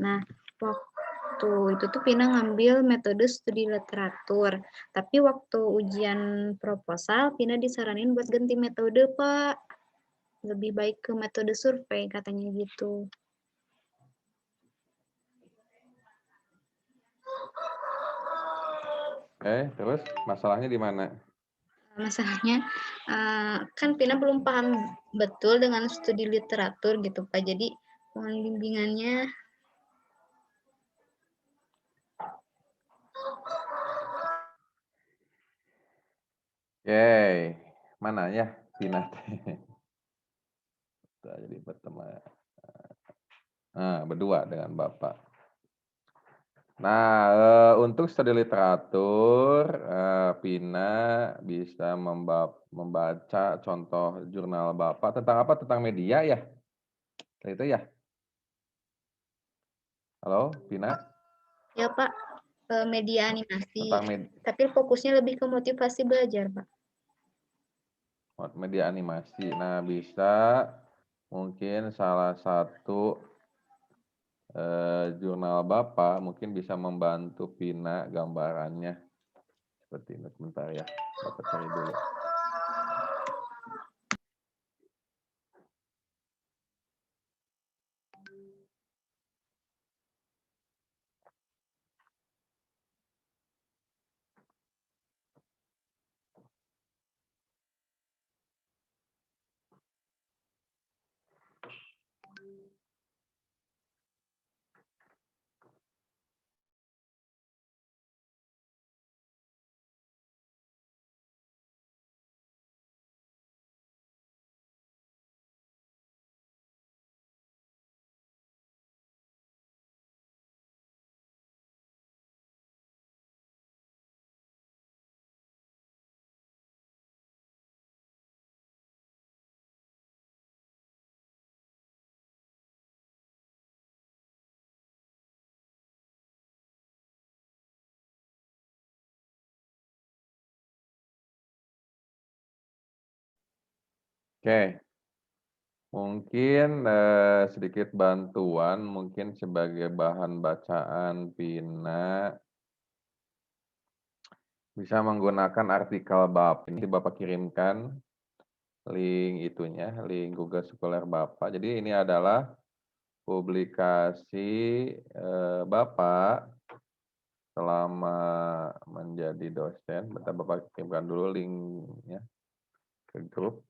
Nah, waktu itu tuh Pina ngambil metode studi literatur, tapi waktu ujian proposal Pina disaranin buat ganti metode, Pak. Lebih baik ke metode survei katanya gitu. Terus masalahnya di mana? Masalahnya kan Pina belum paham betul dengan studi literatur gitu Pak. Jadi mohon bimbingannya. Mana ya Vina? Jadi berteman. Berdua dengan Bapak. Nah, untuk studi literatur, Vina bisa membaca contoh jurnal Bapak tentang apa? Tentang media ya? Itu ya? Halo, Vina? Ya Pak, media animasi. Tentang Tapi fokusnya lebih ke motivasi belajar Pak. media animasi. Nah, bisa mungkin salah satu jurnal Bapak mungkin bisa membantu Vina gambarannya. Seperti ini, sebentar ya. Bapak cari dulu. Oke. Mungkin sedikit bantuan, mungkin sebagai bahan bacaan Vina bisa menggunakan artikel Bapak. Ini Bapak kirimkan link itunya, link Google Scholar Bapak. Jadi ini adalah publikasi Bapak selama menjadi dosen. Bentar Bapak kirimkan dulu linknya ke grup.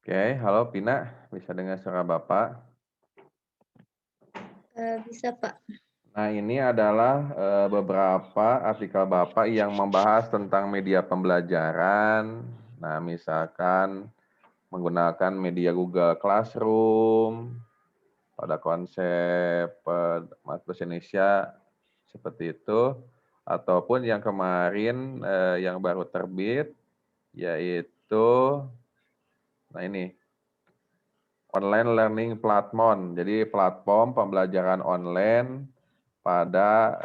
Oke, halo Pina, bisa dengar suara Bapak? Bisa, Pak. Nah, ini adalah beberapa artikel Bapak yang membahas tentang media pembelajaran. Nah, misalkan menggunakan media Google Classroom pada konsep Bahasa Indonesia seperti itu, ataupun yang kemarin yang baru terbit, yaitu, nah ini, online learning platform. Jadi platform pembelajaran online pada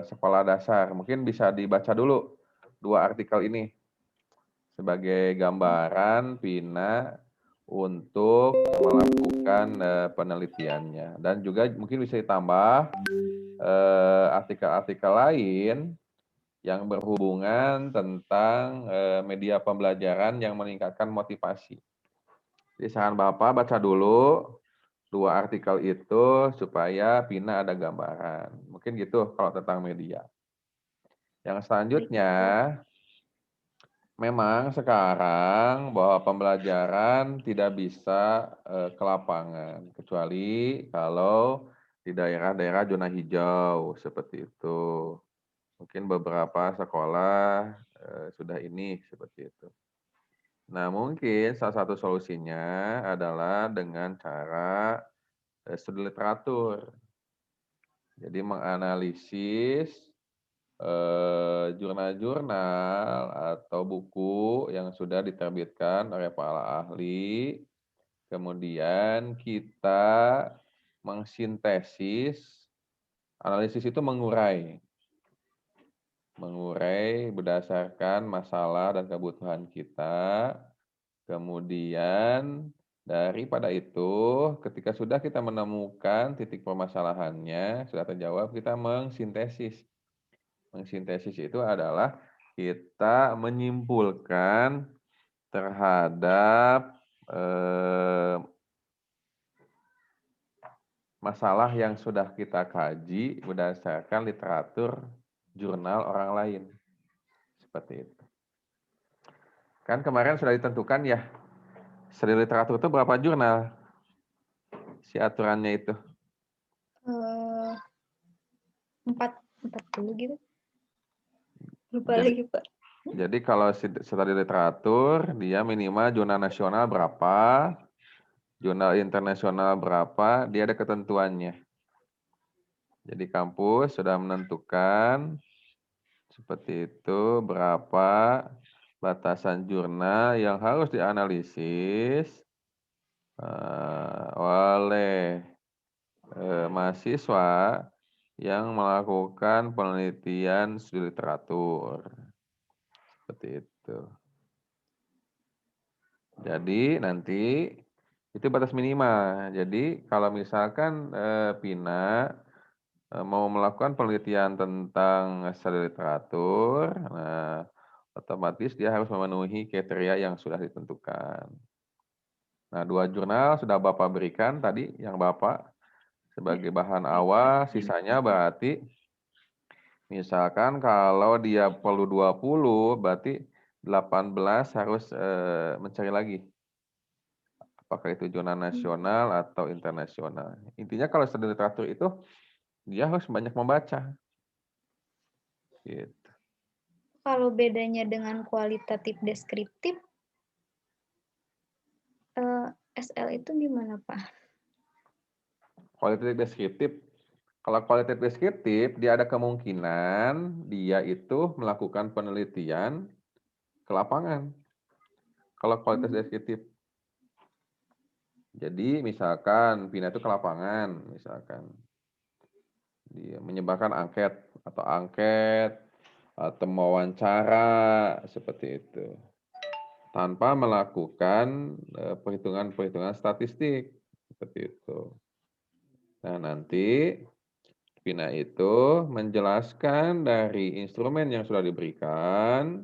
sekolah dasar. Mungkin bisa dibaca dulu dua artikel ini sebagai gambaran Pina untuk melakukan penelitiannya. Dan juga mungkin bisa ditambah artikel-artikel lain yang berhubungan tentang media pembelajaran yang meningkatkan motivasi. Jadi saran Bapak baca dulu dua artikel itu supaya Pina ada gambaran. Mungkin gitu kalau tentang media. Yang selanjutnya, memang sekarang bahwa pembelajaran tidak bisa ke lapangan, kecuali kalau di daerah-daerah zona hijau seperti itu. Mungkin beberapa sekolah sudah ini seperti itu. Nah, mungkin salah satu solusinya adalah dengan cara studi literatur. Jadi menganalisis jurnal-jurnal atau buku yang sudah diterbitkan oleh para ahli. Kemudian kita mengsintesis, analisis itu mengurai berdasarkan masalah dan kebutuhan kita. Kemudian daripada itu, ketika sudah kita menemukan titik permasalahannya, sudah terjawab, kita mengsintesis. Mengsintesis itu adalah kita menyimpulkan terhadap masalah yang sudah kita kaji berdasarkan literatur jurnal orang lain. Seperti itu. Kan kemarin sudah ditentukan ya, studi literatur itu berapa jurnal? Si aturannya itu. 40 gitu. Lupa lagi, Pak. Jadi kalau studi literatur, dia minimal jurnal nasional berapa, jurnal internasional berapa, dia ada ketentuannya. Jadi kampus sudah menentukan seperti itu berapa batasan jurnal yang harus dianalisis oleh mahasiswa yang melakukan penelitian studi literatur. Seperti itu. Jadi nanti itu batas minimal. Jadi kalau misalkan Pina mau melakukan penelitian tentang studi literatur, nah, otomatis dia harus memenuhi kriteria yang sudah ditentukan. Nah, 2 jurnal sudah Bapak berikan tadi, yang Bapak sebagai bahan awal, sisanya berarti misalkan kalau dia perlu 20, berarti 18 harus mencari lagi. Apakah itu jurnal nasional atau internasional. Intinya kalau studi literatur itu, dia harus banyak membaca. Gitu. Kalau bedanya dengan kualitatif deskriptif, SL itu gimana, Pak? Kualitatif deskriptif. Kalau kualitatif deskriptif, dia ada kemungkinan dia itu melakukan penelitian ke lapangan. Kalau kualitatif deskriptif. Jadi misalkan Pina itu ke lapangan, misalkan. Dia menyebarkan angket atau mewawancara seperti itu. Tanpa melakukan perhitungan-perhitungan statistik seperti itu. Nah, nanti Pina itu menjelaskan dari instrumen yang sudah diberikan,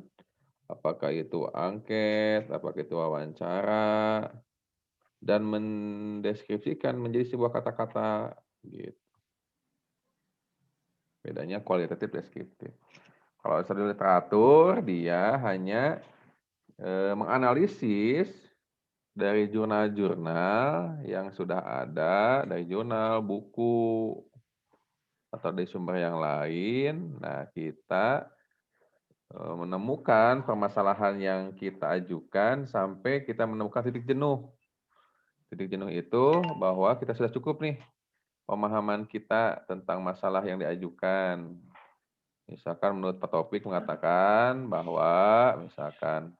apakah itu angket, apakah itu wawancara, dan mendeskripsikan menjadi sebuah kata-kata gitu. Bedanya kualitatif deskriptif. Kalau studi literatur, dia hanya menganalisis dari jurnal-jurnal yang sudah ada, dari jurnal, buku, atau dari sumber yang lain. Nah, kita menemukan permasalahan yang kita ajukan sampai kita menemukan titik jenuh. Titik jenuh itu bahwa kita sudah cukup nih pemahaman kita tentang masalah yang diajukan. Misalkan menurut Pak Topik mengatakan bahwa misalkan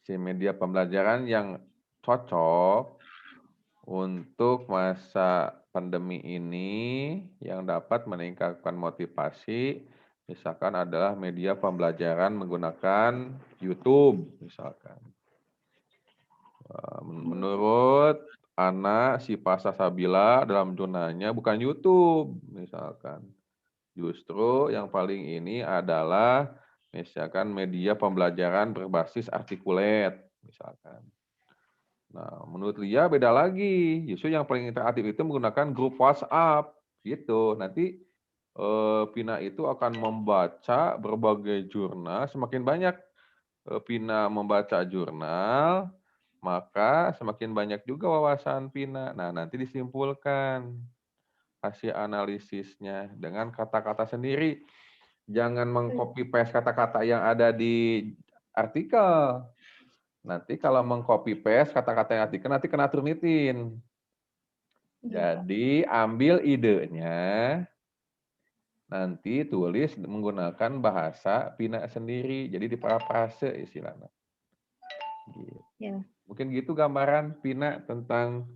si media pembelajaran yang cocok untuk masa pandemi ini yang dapat meningkatkan motivasi misalkan adalah media pembelajaran menggunakan YouTube misalkan. Menurut Ana Sipasa Sabila dalam jurnalnya bukan YouTube misalkan. Justru yang paling ini adalah misalkan media pembelajaran berbasis artikulet misalkan. Nah, menurut Lia beda lagi. Justru yang paling interaktif itu menggunakan grup WhatsApp gitu. Nanti Pina itu akan membaca berbagai jurnal. Semakin banyak Pina membaca jurnal, maka semakin banyak juga wawasan Pina. Nah, nanti disimpulkan hasil analisisnya dengan kata-kata sendiri. Jangan mengcopy paste kata-kata yang ada di artikel. Nanti kalau mengcopy paste kata-kata yang artikel nanti kena Turnitin. Jadi ambil idenya, nanti tulis menggunakan bahasa Pina sendiri. Jadi diparafrase istilahnya. Gitu. Ya. Mungkin gitu gambaran Pina tentang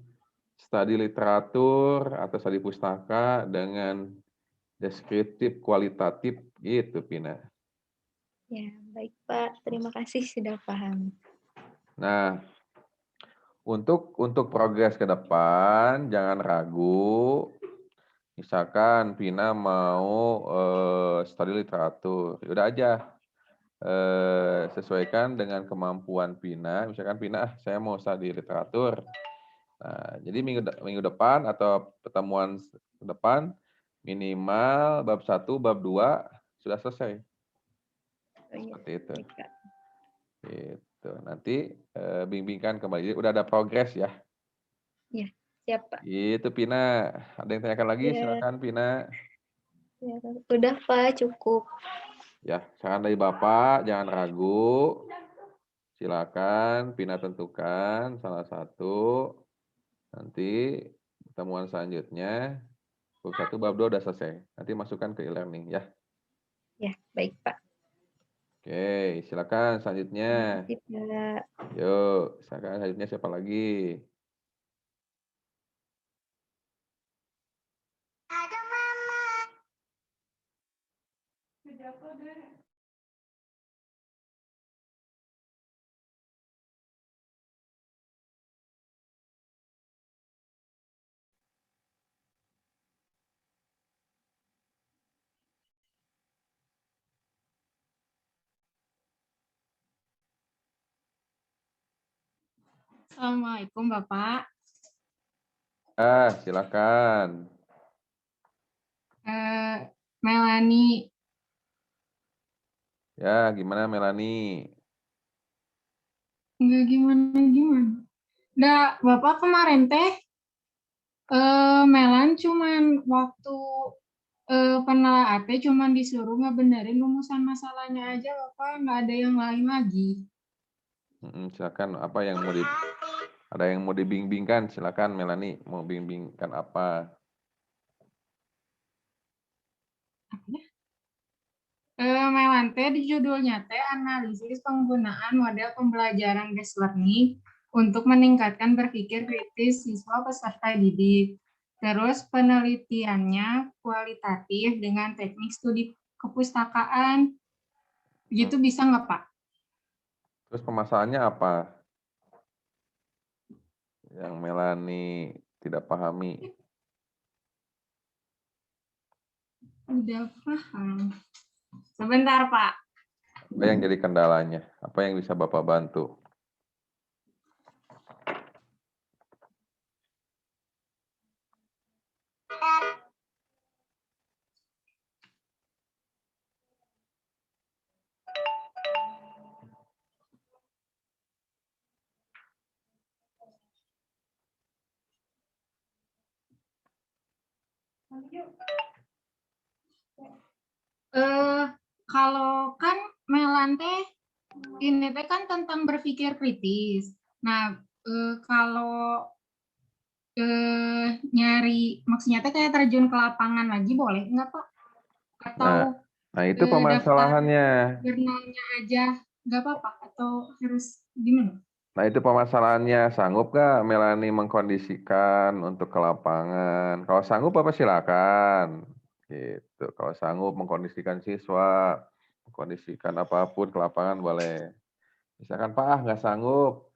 studi literatur atau studi pustaka dengan deskriptif kualitatif gitu Pina. Ya, baik Pak. Terima kasih sudah paham. Nah, untuk progres ke depan jangan ragu. Misalkan Pina mau studi literatur, yaudah aja sesuaikan dengan kemampuan Pina. Misalkan Pina, saya mau studi literatur. Nah, jadi minggu depan atau pertemuan depan minimal bab 1, bab 2 sudah selesai. Seperti itu. Gitu. Nanti bimbingkan kembali. Jadi, udah ada progres ya. Ya, siap Pak. Itu Pina. Ada yang tanyakan lagi? Ya. Silakan Pina. Ya, udah Pak, cukup. Ya, saran dari Bapak, jangan ragu. Silakan Pina tentukan salah satu. Nanti pertemuan selanjutnya bab 1, bab 2 udah selesai. Nanti masukkan ke e-learning ya. Ya, baik Pak. Oke, silakan selanjutnya. Terima kasih, Pak. Yuk, silakan selanjutnya siapa lagi? Assalamualaikum Bapak. Silakan. Melani. Ya, gimana Melani? Enggak gimana. Nah, Bapak kemarin teh Melan cuman waktu penelaahan teh cuman disuruh ngebenerin rumusan masalahnya aja, Bapak, nggak ada yang lain lagi. Silakan apa yang mau ada yang mau dibimbingkan? Silakan Melani, mau bimbingkan apa? Melan teh di judulnya teh analisis penggunaan model pembelajaran based learning untuk meningkatkan berpikir kritis siswa peserta didik. Terus penelitiannya kualitatif dengan teknik studi kepustakaan. Gitu bisa nggak Pak? Terus permasalahannya apa? Yang Melani tidak pahami. Udah paham. Sebentar Pak. Apa yang jadi kendalanya? Apa yang bisa Bapak bantu? Kalau kan Melante ini teh kan tentang berpikir kritis. Nah, kalau nyari maksudnya teh kayak terjun ke lapangan lagi boleh nggak Pak? Atau Nah itu daftar permasalahannya. jurnalnya aja nggak apa-apa atau harus gimana? Nah itu permasalahannya, sanggup nggak Melani mengkondisikan untuk ke lapangan? Kalau sanggup apa silakan. Gitu. Kalau sanggup mengkondisikan siswa, mengkondisikan apapun ke lapangan boleh. Misalkan Pak nggak sanggup,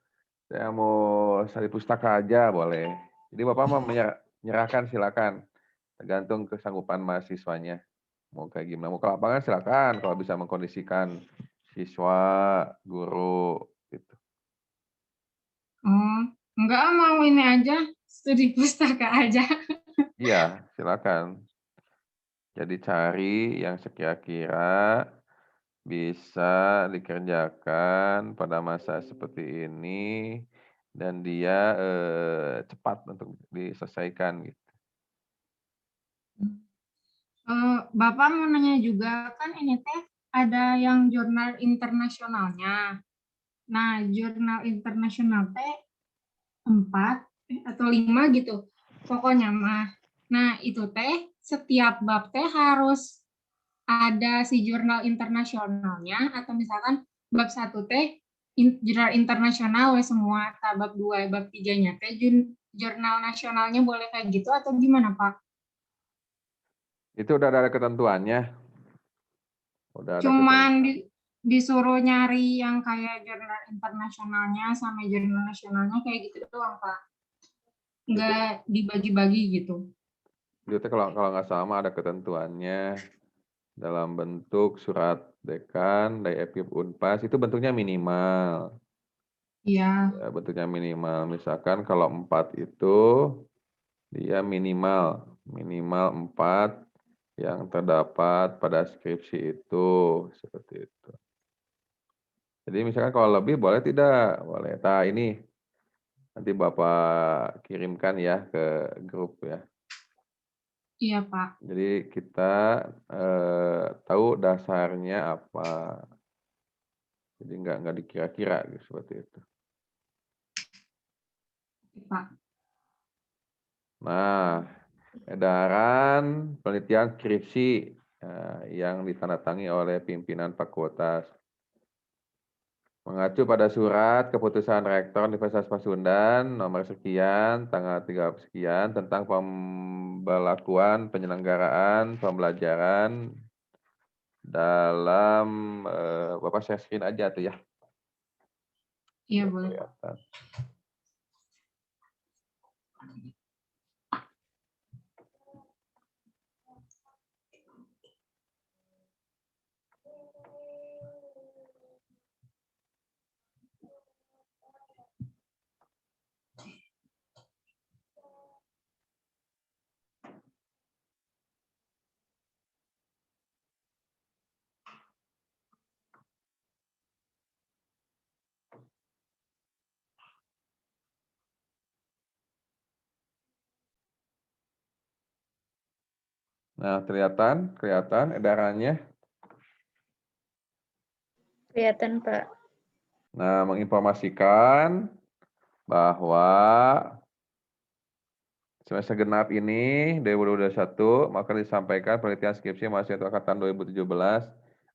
saya mau cari pustaka aja boleh. Jadi Bapak mau menyerahkan silakan, tergantung kesanggupan mahasiswanya. Mau kayak gimana? Mau ke lapangan silakan kalau bisa mengkondisikan siswa, guru, gitu. Oh, enggak mau ini aja, studi pustaka aja. Iya, silakan. Jadi cari yang sekira-kira bisa dikerjakan pada masa seperti ini dan dia cepat untuk diselesaikan gitu. Bapak mau nanya juga, kan ini teh ada yang jurnal internasionalnya. Nah, jurnal internasional teh 4 atau 5 gitu. Pokoknya mah. Nah, itu teh setiap bab teh harus ada si jurnal internasionalnya atau misalkan bab 1 teh jurnal internasional we semua, bab 2, bab 3-nya teh jurnal nasionalnya boleh kayak gitu atau gimana, Pak? Itu udah ada ketentuannya. Udah ada Cuman disuruh nyari yang kayak jurnal internasionalnya sama jurnal nasionalnya kayak gitu doang, Pak. Nggak dibagi-bagi gitu. Itu kalau nggak sama ada ketentuannya dalam bentuk surat dekan, Dai-Epib Unpas itu bentuknya minimal. Iya. Ya, bentuknya minimal. Misalkan kalau 4 itu dia minimal 4 yang terdapat pada skripsi itu, seperti itu. Jadi misalkan kalau lebih boleh tidak? Boleh. Nah ini nanti Bapak kirimkan ya ke grup ya. Iya, Pak. Jadi kita tahu dasarnya apa. Jadi nggak dikira-kira gitu, seperti itu. Pak. Nah, edaran penelitian skripsi yang ditandatangani oleh pimpinan fakultas. Mengacu pada surat keputusan Rektor Universitas Pasundan nomor sekian tanggal 3 sekian tentang pembelakuan penyelenggaraan pembelajaran dalam Bapak share screen aja tuh ya. Iya, boleh. Kelihatan. Nah, kelihatan edarannya. Kelihatan, Pak. Nah, menginformasikan bahwa semester genap ini 2021 maka disampaikan penelitian skripsi mahasiswa angkatan 2017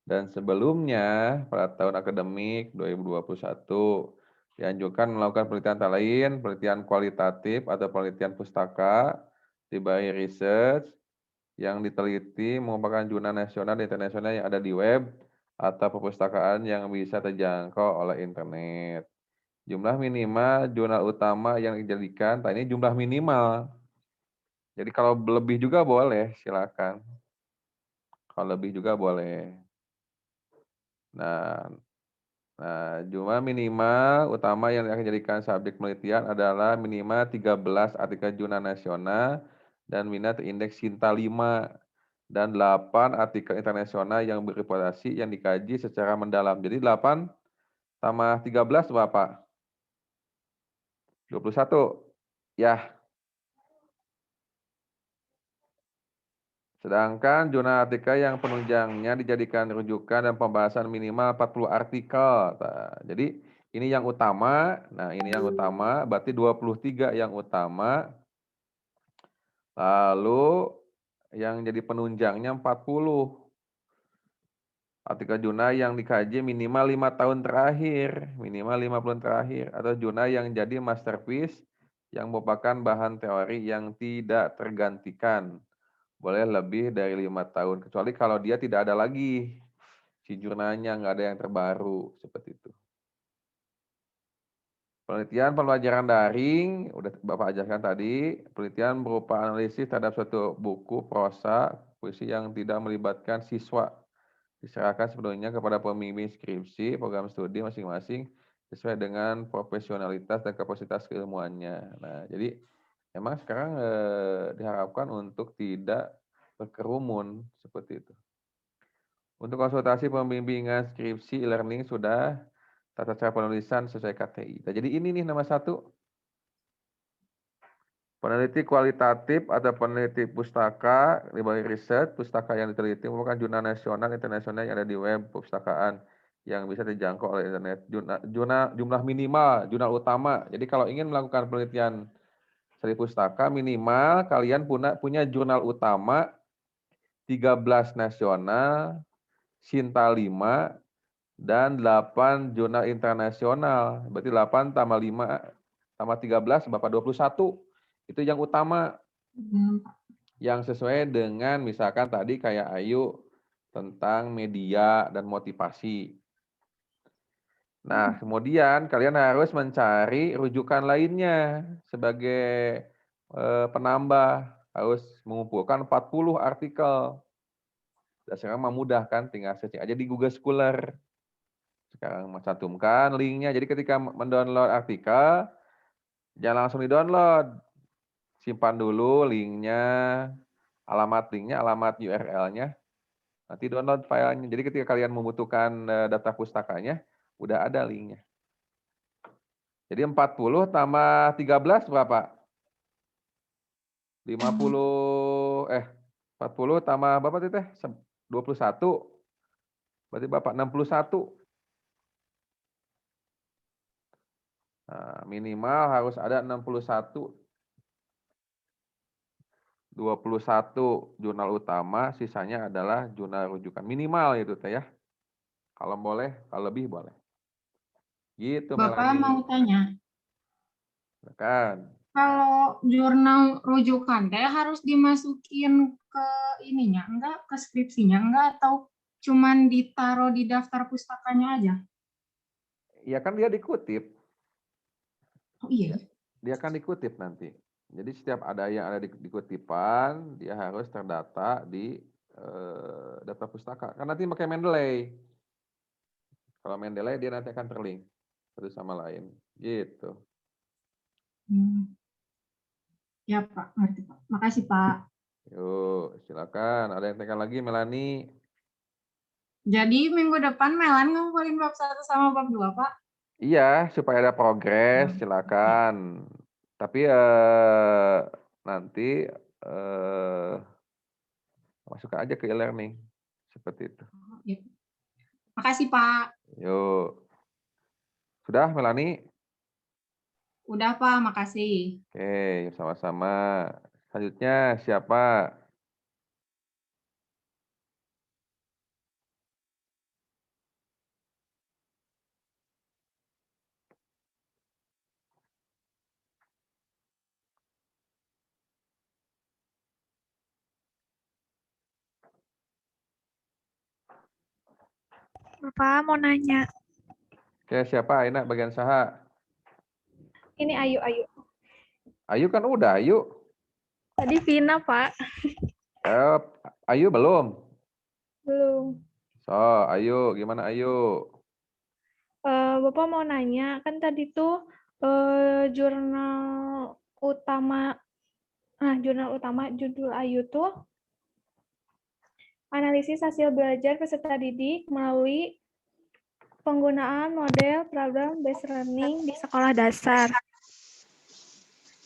dan sebelumnya pada tahun akademik 2021 dianjurkan melakukan penelitian antara lain penelitian kualitatif atau penelitian pustaka dibayi research yang diteliti merupakan jurnal nasional dan internasional yang ada di web atau perpustakaan yang bisa terjangkau oleh internet. Jumlah minimal jurnal utama yang dijadikan, nah ini jumlah minimal. Jadi kalau lebih juga boleh, silakan. Kalau lebih juga boleh. Nah, jumlah minimal utama yang akan dijadikan subjek penelitian adalah minimal 13 artikel jurnal nasional dan minat indeks Sinta 5 dan 8 artikel internasional yang berreputasi yang dikaji secara mendalam. Jadi 8 tambah 13 berapa? 21. Ya. Sedangkan jurnal artikel yang penunjangnya dijadikan rujukan dan pembahasan minimal 40 artikel. Nah, jadi ini yang utama. Nah, ini yang utama, berarti 23 yang utama. Lalu yang jadi penunjangnya 40. Artikel jurnal yang dikaji minimal 5 tahun terakhir, minimal 5 bulan terakhir, atau jurnal yang jadi masterpiece yang merupakan bahan teori yang tidak tergantikan. Boleh lebih dari 5 tahun, kecuali kalau dia tidak ada lagi si jurnalnya, nggak ada yang terbaru, seperti itu. Penelitian pembelajaran daring, udah Bapak ajarkan tadi, penelitian berupa analisis terhadap suatu buku prosa, puisi yang tidak melibatkan siswa, diserahkan sepenuhnya kepada pembimbing skripsi, program studi masing-masing, sesuai dengan profesionalitas dan kapasitas keilmuannya. Nah, jadi memang sekarang diharapkan untuk tidak berkerumun seperti itu. Untuk konsultasi pembimbingan skripsi e-learning sudah tata cara penulisan sesuai KTI. Nah, jadi ini nih nomor 1. Peneliti kualitatif atau peneliti pustaka, lembaga riset, pustaka yang diteliti merupakan jurnal nasional internasional yang ada di web perpustakaan yang bisa dijangkau oleh internet. Jumlah minimal, jurnal utama. Jadi kalau ingin melakukan penelitian studi pustaka, minimal kalian punya jurnal utama 13 nasional, Sinta 5, dan 8 jurnal internasional. Berarti 8 tambah 5 tambah 13 Bapak 21. Itu yang utama. Yang sesuai dengan misalkan tadi kayak Ayu tentang media dan motivasi. Nah, kemudian kalian harus mencari rujukan lainnya sebagai penambah, harus mengumpulkan 40 artikel. Dan sekarang mah mudah kan, tinggal searching aja di Google Scholar. Sekarang cantumkan linknya. Jadi ketika mendownload artikel, jangan langsung di-download. Simpan dulu linknya, alamat URL-nya. Nanti download filenya. Jadi ketika kalian membutuhkan data pustakanya, udah ada linknya. Jadi 40 tambah 13 berapa? 40 tambah berapa itu teh? 21. Berarti Bapak 61. Nah, minimal harus ada 61. 21 jurnal utama, sisanya adalah jurnal rujukan. Minimal itu teh ya. Kalau boleh, kalau lebih boleh. Gitu Bapak Melanie. mau tanya, Kan. kalau jurnal rujukan teh harus dimasukin ke ininya, enggak ke skripsinya, enggak, atau cuman ditaruh di daftar pustakanya aja? Ya kan dia dikutip. Oh iya. Dia kan dikutip nanti. Jadi setiap ada yang ada di kutipan, dia harus terdata di data pustaka. Kan nanti pakai Mendeley. Kalau Mendeley dia nanti akan terlink satu sama lain. Gitu. Ya Pak, ngerti Pak. Makasih Pak. Yuk, silakan. Ada yang tanyakan lagi, Melanie? Jadi minggu depan Melan ngumpulin bab 1 sama bab 2, Pak? Iya, supaya ada progres, silakan. Tapi nanti masuk aja ke e-learning. Seperti itu. Ya. Makasih Pak. Yuk. Sudah, Melanie? Udah Pak, makasih. Oke, sama-sama. Selanjutnya siapa? Bapak mau nanya. Oke, siapa? Aina bagian saha? Ini Ayu. Ayu kan udah, Ayu. Tadi Vina, Pak. Ayu belum? Belum. So, Ayu, gimana Ayu? Bapak mau nanya, kan tadi tuh jurnal utama judul Ayu tuh analisis hasil belajar peserta didik melalui penggunaan model problem based learning di sekolah dasar.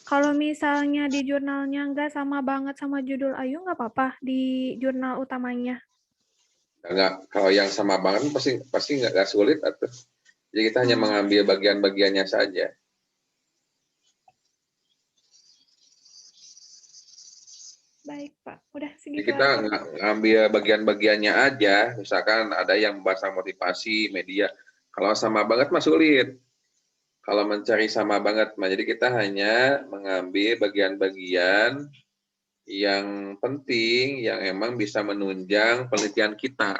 Kalau misalnya di jurnalnya nggak sama banget sama judul Ayu, nggak apa-apa di jurnal utamanya. Enggak, kalau yang sama banget pasti nggak sulit atau. Jadi kita hanya Oh, mengambil bagian-bagiannya saja. baik, Pak. Udah Jadi segitu kita aja. ngambil bagian-bagiannya aja. Misalkan ada yang bahasa motivasi, media. Kalau sama banget mah sulit. Kalau mencari sama banget mah, jadi kita hanya mengambil bagian-bagian yang penting, yang emang bisa menunjang penelitian kita.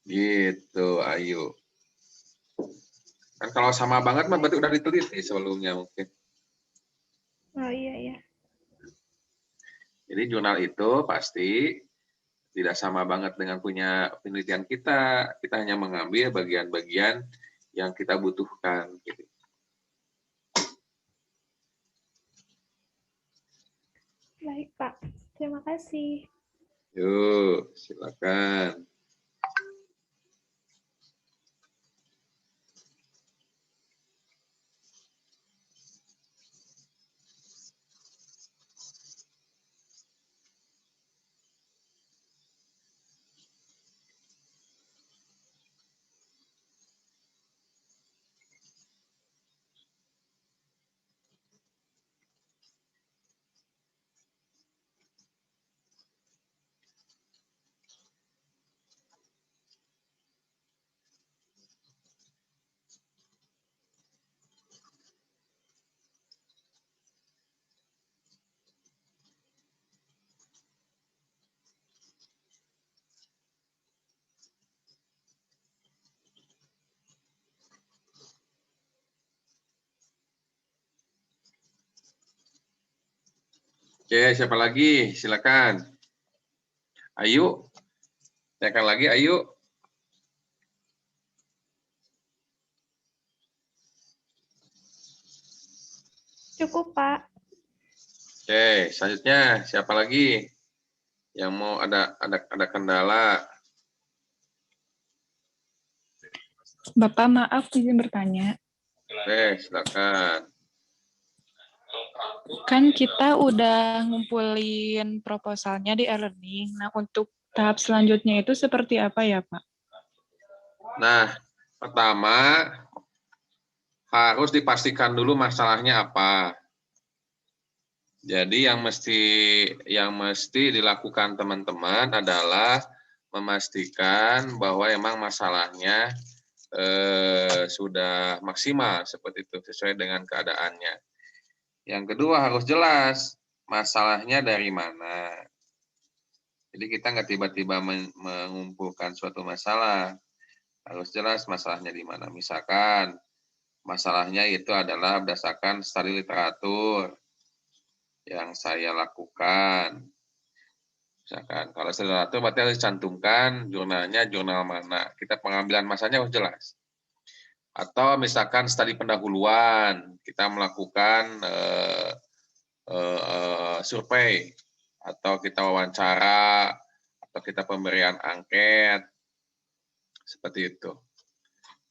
Gitu, Ayu. Kan kalau sama banget mah berarti udah diteliti sebelumnya mungkin. Oh iya. Jadi jurnal itu pasti tidak sama banget dengan punya penelitian kita. Kita hanya mengambil bagian-bagian yang kita butuhkan. Gitu. Baik, Pak. Terima kasih. Yuk, silakan. Oke, siapa lagi? Silakan. Ayu, silakan lagi, Ayu. Cukup, Pak. Oke, selanjutnya siapa lagi yang mau ada kendala? Bapak, maaf izin bertanya. Oke, silakan. Kan kita udah ngumpulin proposalnya di e-learning. Nah, untuk tahap selanjutnya itu seperti apa ya, Pak? Nah, pertama harus dipastikan dulu masalahnya apa. Jadi yang mesti dilakukan teman-teman adalah memastikan bahwa emang masalahnya sudah maksimal seperti itu sesuai dengan keadaannya. Yang kedua harus jelas masalahnya dari mana. Jadi kita nggak tiba-tiba mengumpulkan suatu masalah. Harus jelas masalahnya di mana. Misalkan masalahnya itu adalah berdasarkan studi literatur yang saya lakukan. Misalkan kalau studi literatur berarti harus cantumkan jurnalnya jurnal mana. Kita pengambilan masanya harus jelas. Atau misalkan studi pendahuluan, kita melakukan survei, atau kita wawancara, atau kita pemberian angket, seperti itu.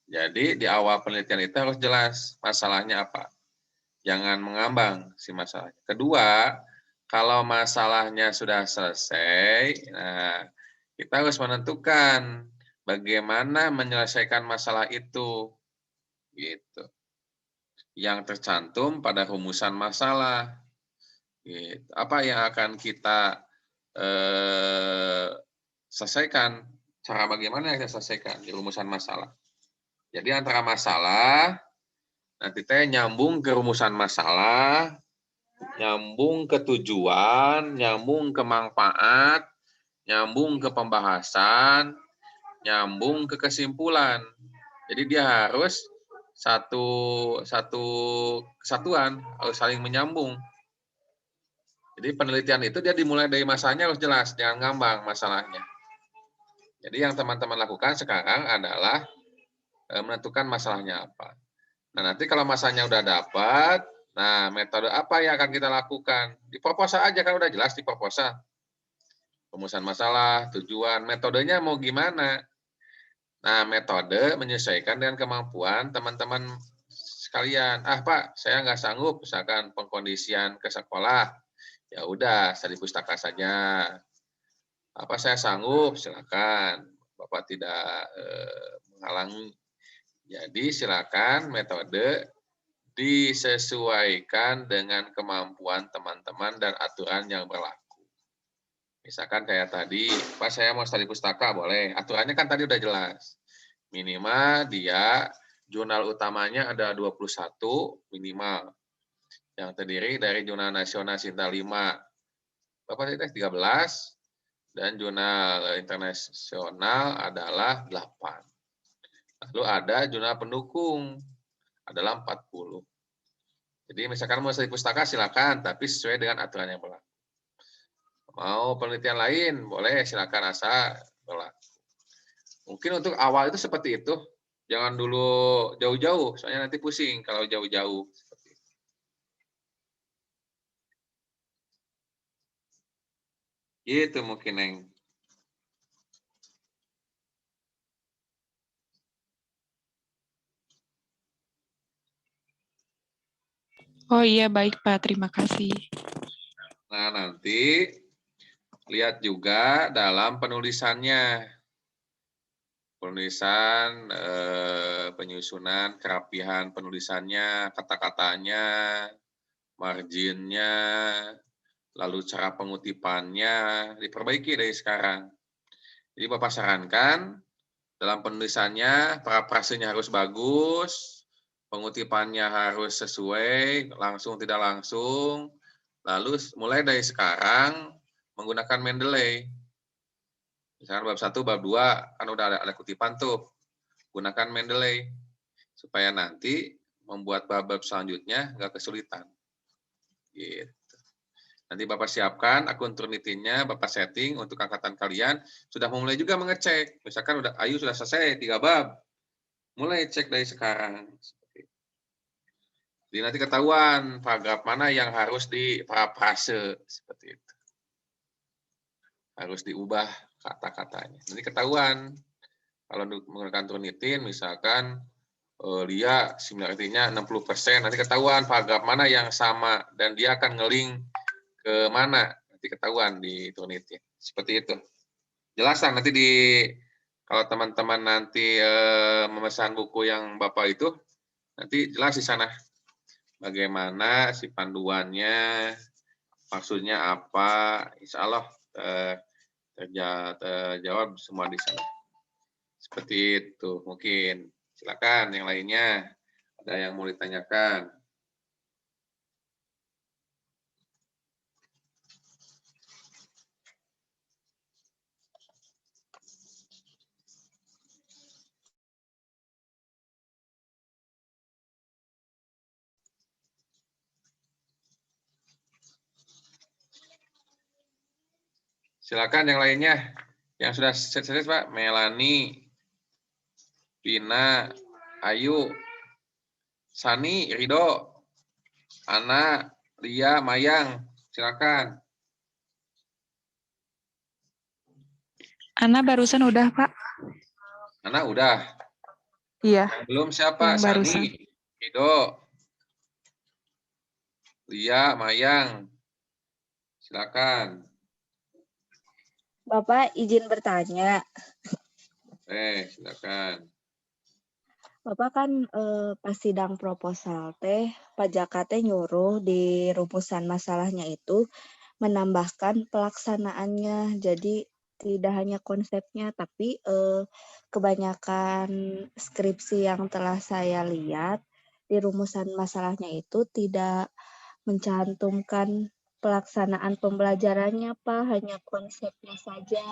Jadi di awal penelitian itu harus jelas masalahnya apa. Jangan mengambang si masalahnya. Kedua, kalau masalahnya sudah selesai, nah kita harus menentukan bagaimana menyelesaikan masalah itu. Gitu. Yang tercantum pada rumusan masalah. Gitu. Apa yang akan kita selesaikan? Cara bagaimana yang kita selesaikan di rumusan masalah? Jadi antara masalah, nanti teh nyambung ke rumusan masalah, nyambung ke tujuan, nyambung ke manfaat, nyambung ke pembahasan, nyambung ke kesimpulan. Jadi dia harus satu kesatuan, harus saling menyambung. Jadi penelitian itu dia dimulai dari masalahnya harus jelas, jangan ngambang masalahnya. Jadi yang teman-teman lakukan sekarang adalah menentukan masalahnya apa. Nah nanti kalau masalahnya udah dapat, nah metode apa yang akan kita lakukan? Di proposal aja kan udah jelas di proposal. Rumusan masalah, tujuan, metodenya mau gimana? Nah, metode menyesuaikan dengan kemampuan teman-teman sekalian. Ah, Pak, saya nggak sanggup, misalkan pengkondisian ke sekolah. Ya udah, study pustaka saja. Apa saya sanggup, silakan. Bapak tidak menghalangi. Jadi silakan metode disesuaikan dengan kemampuan teman-teman dan aturan yang berlaku. Misalkan kayak tadi, Pak saya mau study pustaka, boleh. Aturannya kan tadi udah jelas. Minimal dia jurnal utamanya ada 21 minimal. Yang terdiri dari jurnal nasional Sinta 5. Bapak tadi 13 dan jurnal internasional adalah 8. Lalu ada jurnal pendukung adalah 40. Jadi misalkan mau study pustaka silakan, tapi sesuai dengan aturan yang berlaku. Mau penelitian lain, boleh silakan asal berlaku. Mungkin untuk awal itu seperti itu. Jangan dulu jauh-jauh, soalnya nanti pusing kalau jauh-jauh. Gitu mungkin, Neng. Oh iya, baik Pak. Terima kasih. Nah, nanti lihat juga dalam penulisannya. Penulisan, penyusunan, kerapihan penulisannya, kata-katanya, marginnya, lalu cara pengutipannya, diperbaiki dari sekarang. Jadi Bapak sarankan, dalam penulisannya, parafrasenya harus bagus, pengutipannya harus sesuai, langsung tidak langsung, lalu mulai dari sekarang menggunakan Mendeley. Misalkan bab 1, bab 2, kan udah ada kutipan tuh. Gunakan Mendeley. Supaya nanti membuat bab-bab selanjutnya nggak kesulitan. Gitu. Nanti Bapak siapkan akun Turnitin-nya, Bapak setting untuk angkatan kalian. Sudah mulai juga mengecek. Misalkan udah Ayu sudah selesai 3 bab. Mulai cek dari sekarang. Jadi nanti ketahuan paragraf mana yang harus diparafrase. Seperti itu. Harus diubah kata-katanya. Nanti ketahuan. Kalau menggunakan Turnitin, misalkan dia similarity-nya 60%, nanti ketahuan paragraf mana yang sama, dan dia akan nge-link ke mana, nanti ketahuan di Turnitin. Seperti itu. Jelasan nanti kalau teman-teman nanti memesan buku yang Bapak itu, nanti jelas di sana. Bagaimana si panduannya, maksudnya apa, insya Allah terjawab semua di sana. Seperti itu, mungkin. Silakan yang lainnya. Ada yang mau ditanyakan? Silakan yang lainnya. Yang sudah set-set Pak, Melani, Pina, Ayu, Sani, Rido, Ana, Lia, Mayang, silakan. Ana barusan udah, Pak. Ana udah. Iya. Yang belum siapa? Yang barusan. Sani, Rido, Lia, Mayang, silakan. Bapak izin bertanya. Silakan. Bapak kan pas sidang proposal Pak Jaka nyuruh di rumusan masalahnya itu menambahkan pelaksanaannya. Jadi tidak hanya konsepnya, tapi kebanyakan skripsi yang telah saya lihat di rumusan masalahnya itu tidak mencantumkan pelaksanaan pembelajarannya, Pak, hanya konsepnya saja.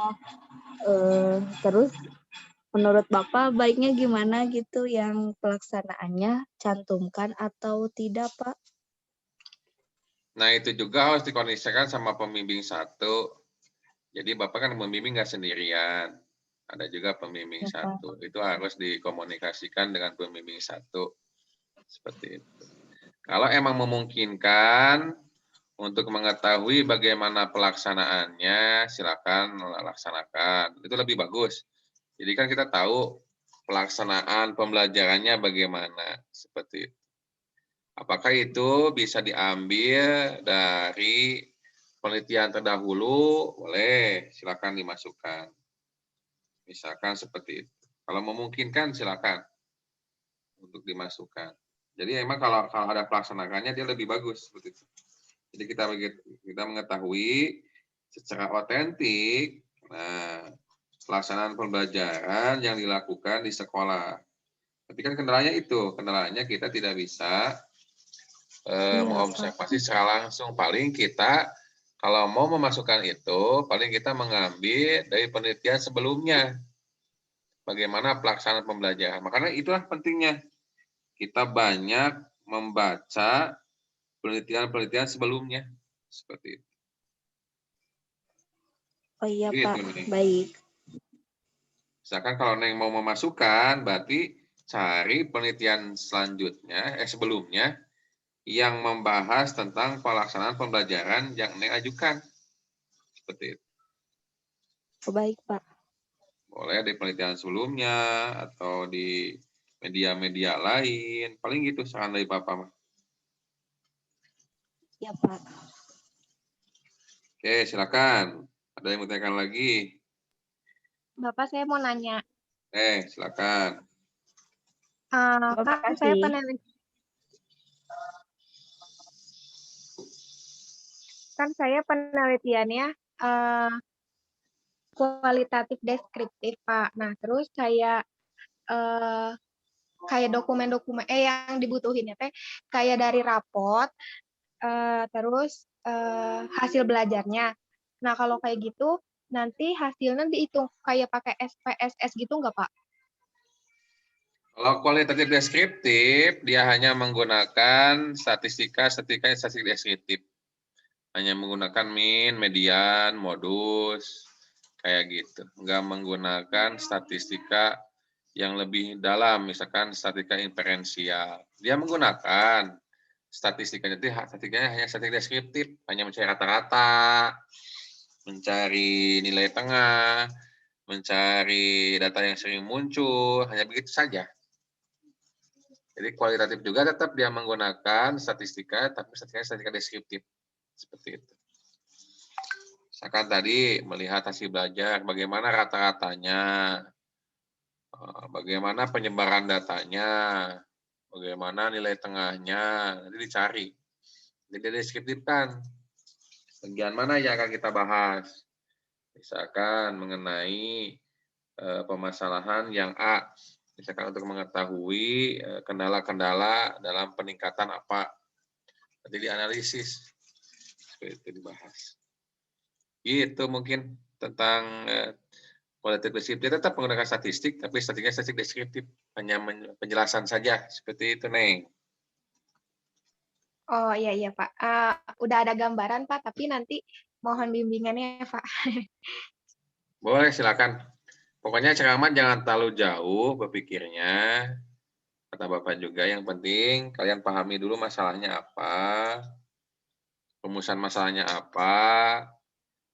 Terus menurut Bapak baiknya gimana gitu, yang pelaksanaannya cantumkan atau tidak, Pak? Nah, itu juga harus dikondisikan sama pembimbing satu. Jadi Bapak kan membimbing nggak sendirian. Ada juga pembimbing satu. Itu harus dikomunikasikan dengan pembimbing satu. Seperti itu. Kalau emang memungkinkan untuk mengetahui bagaimana pelaksanaannya, silakan laksanakan. Itu lebih bagus. Jadi kan kita tahu pelaksanaan pembelajarannya bagaimana, seperti itu. Apakah itu bisa diambil dari penelitian terdahulu? Boleh, silakan dimasukkan. Misalkan seperti itu. Kalau memungkinkan, silakan untuk dimasukkan. Jadi memang kalau ada pelaksanaannya dia lebih bagus seperti itu. Jadi kita mengetahui secara otentik, nah, pelaksanaan pembelajaran yang dilakukan di sekolah. Tapi kan kendalanya kita tidak bisa Iya, Pak. mengobservasi secara langsung. Paling kita kalau mau memasukkan itu, paling kita mengambil dari penelitian sebelumnya. Bagaimana pelaksanaan pembelajaran. Makanya itulah pentingnya. Kita banyak membaca penelitian-penelitian sebelumnya. Seperti itu. Oh iya, Gitu, Pak. Neng. Baik. Misalkan kalau Neng mau memasukkan, berarti cari penelitian selanjutnya, sebelumnya, yang membahas tentang pelaksanaan pembelajaran yang Neng ajukan. Seperti itu. Oh, baik, Pak. Boleh di penelitian sebelumnya, atau di media-media lain. Paling gitu saran dari Bapak mah. Ya, Pak. Oke, silakan. Ada yang mau tanyakan lagi? Bapak, saya mau nanya. Silakan. Kan saya penelitiannya kualitatif deskriptif, Pak. Nah, terus kayak dokumen-dokumen yang dibutuhinnya teh kayak dari raport, terus hasil belajarnya. Nah, kalau kayak gitu nanti hasilnya dihitung kayak pakai SPSS gitu nggak, Pak? Kalau kualitatif deskriptif, dia hanya menggunakan statistik deskriptif. Hanya menggunakan min, median, modus, kayak gitu. Enggak menggunakan statistika yang lebih dalam, misalkan statistika inferensial. Dia menggunakan statistikanya hanya statistik deskriptif, hanya mencari rata-rata, mencari nilai tengah, mencari data yang sering muncul, hanya begitu saja. Jadi kualitatif juga tetap dia menggunakan statistika, tapi statistika deskriptif. Seperti itu. Misalkan tadi melihat hasil belajar, bagaimana rata-ratanya, bagaimana penyebaran datanya, bagaimana nilai tengahnya, nanti dicari. Jadi deskriptifkan. Bagian mana yang akan kita bahas? Misalkan mengenai permasalahan yang A. Misalkan untuk mengetahui kendala-kendala dalam peningkatan apa. Nanti dianalisis. Seperti itu dibahas. Itu mungkin tentang kualitatif deskriptif. Tetap menggunakan statistik, tapi statistiknya statistik deskriptif. Hanya penjelasan saja. Seperti itu, Neng. Oh iya Pak. Udah ada gambaran Pak, tapi nanti mohon bimbingannya Pak. Boleh, silakan. Pokoknya ceramah jangan terlalu jauh berpikirnya. Kata Bapak juga, yang penting kalian pahami dulu masalahnya apa, rumusan masalahnya apa,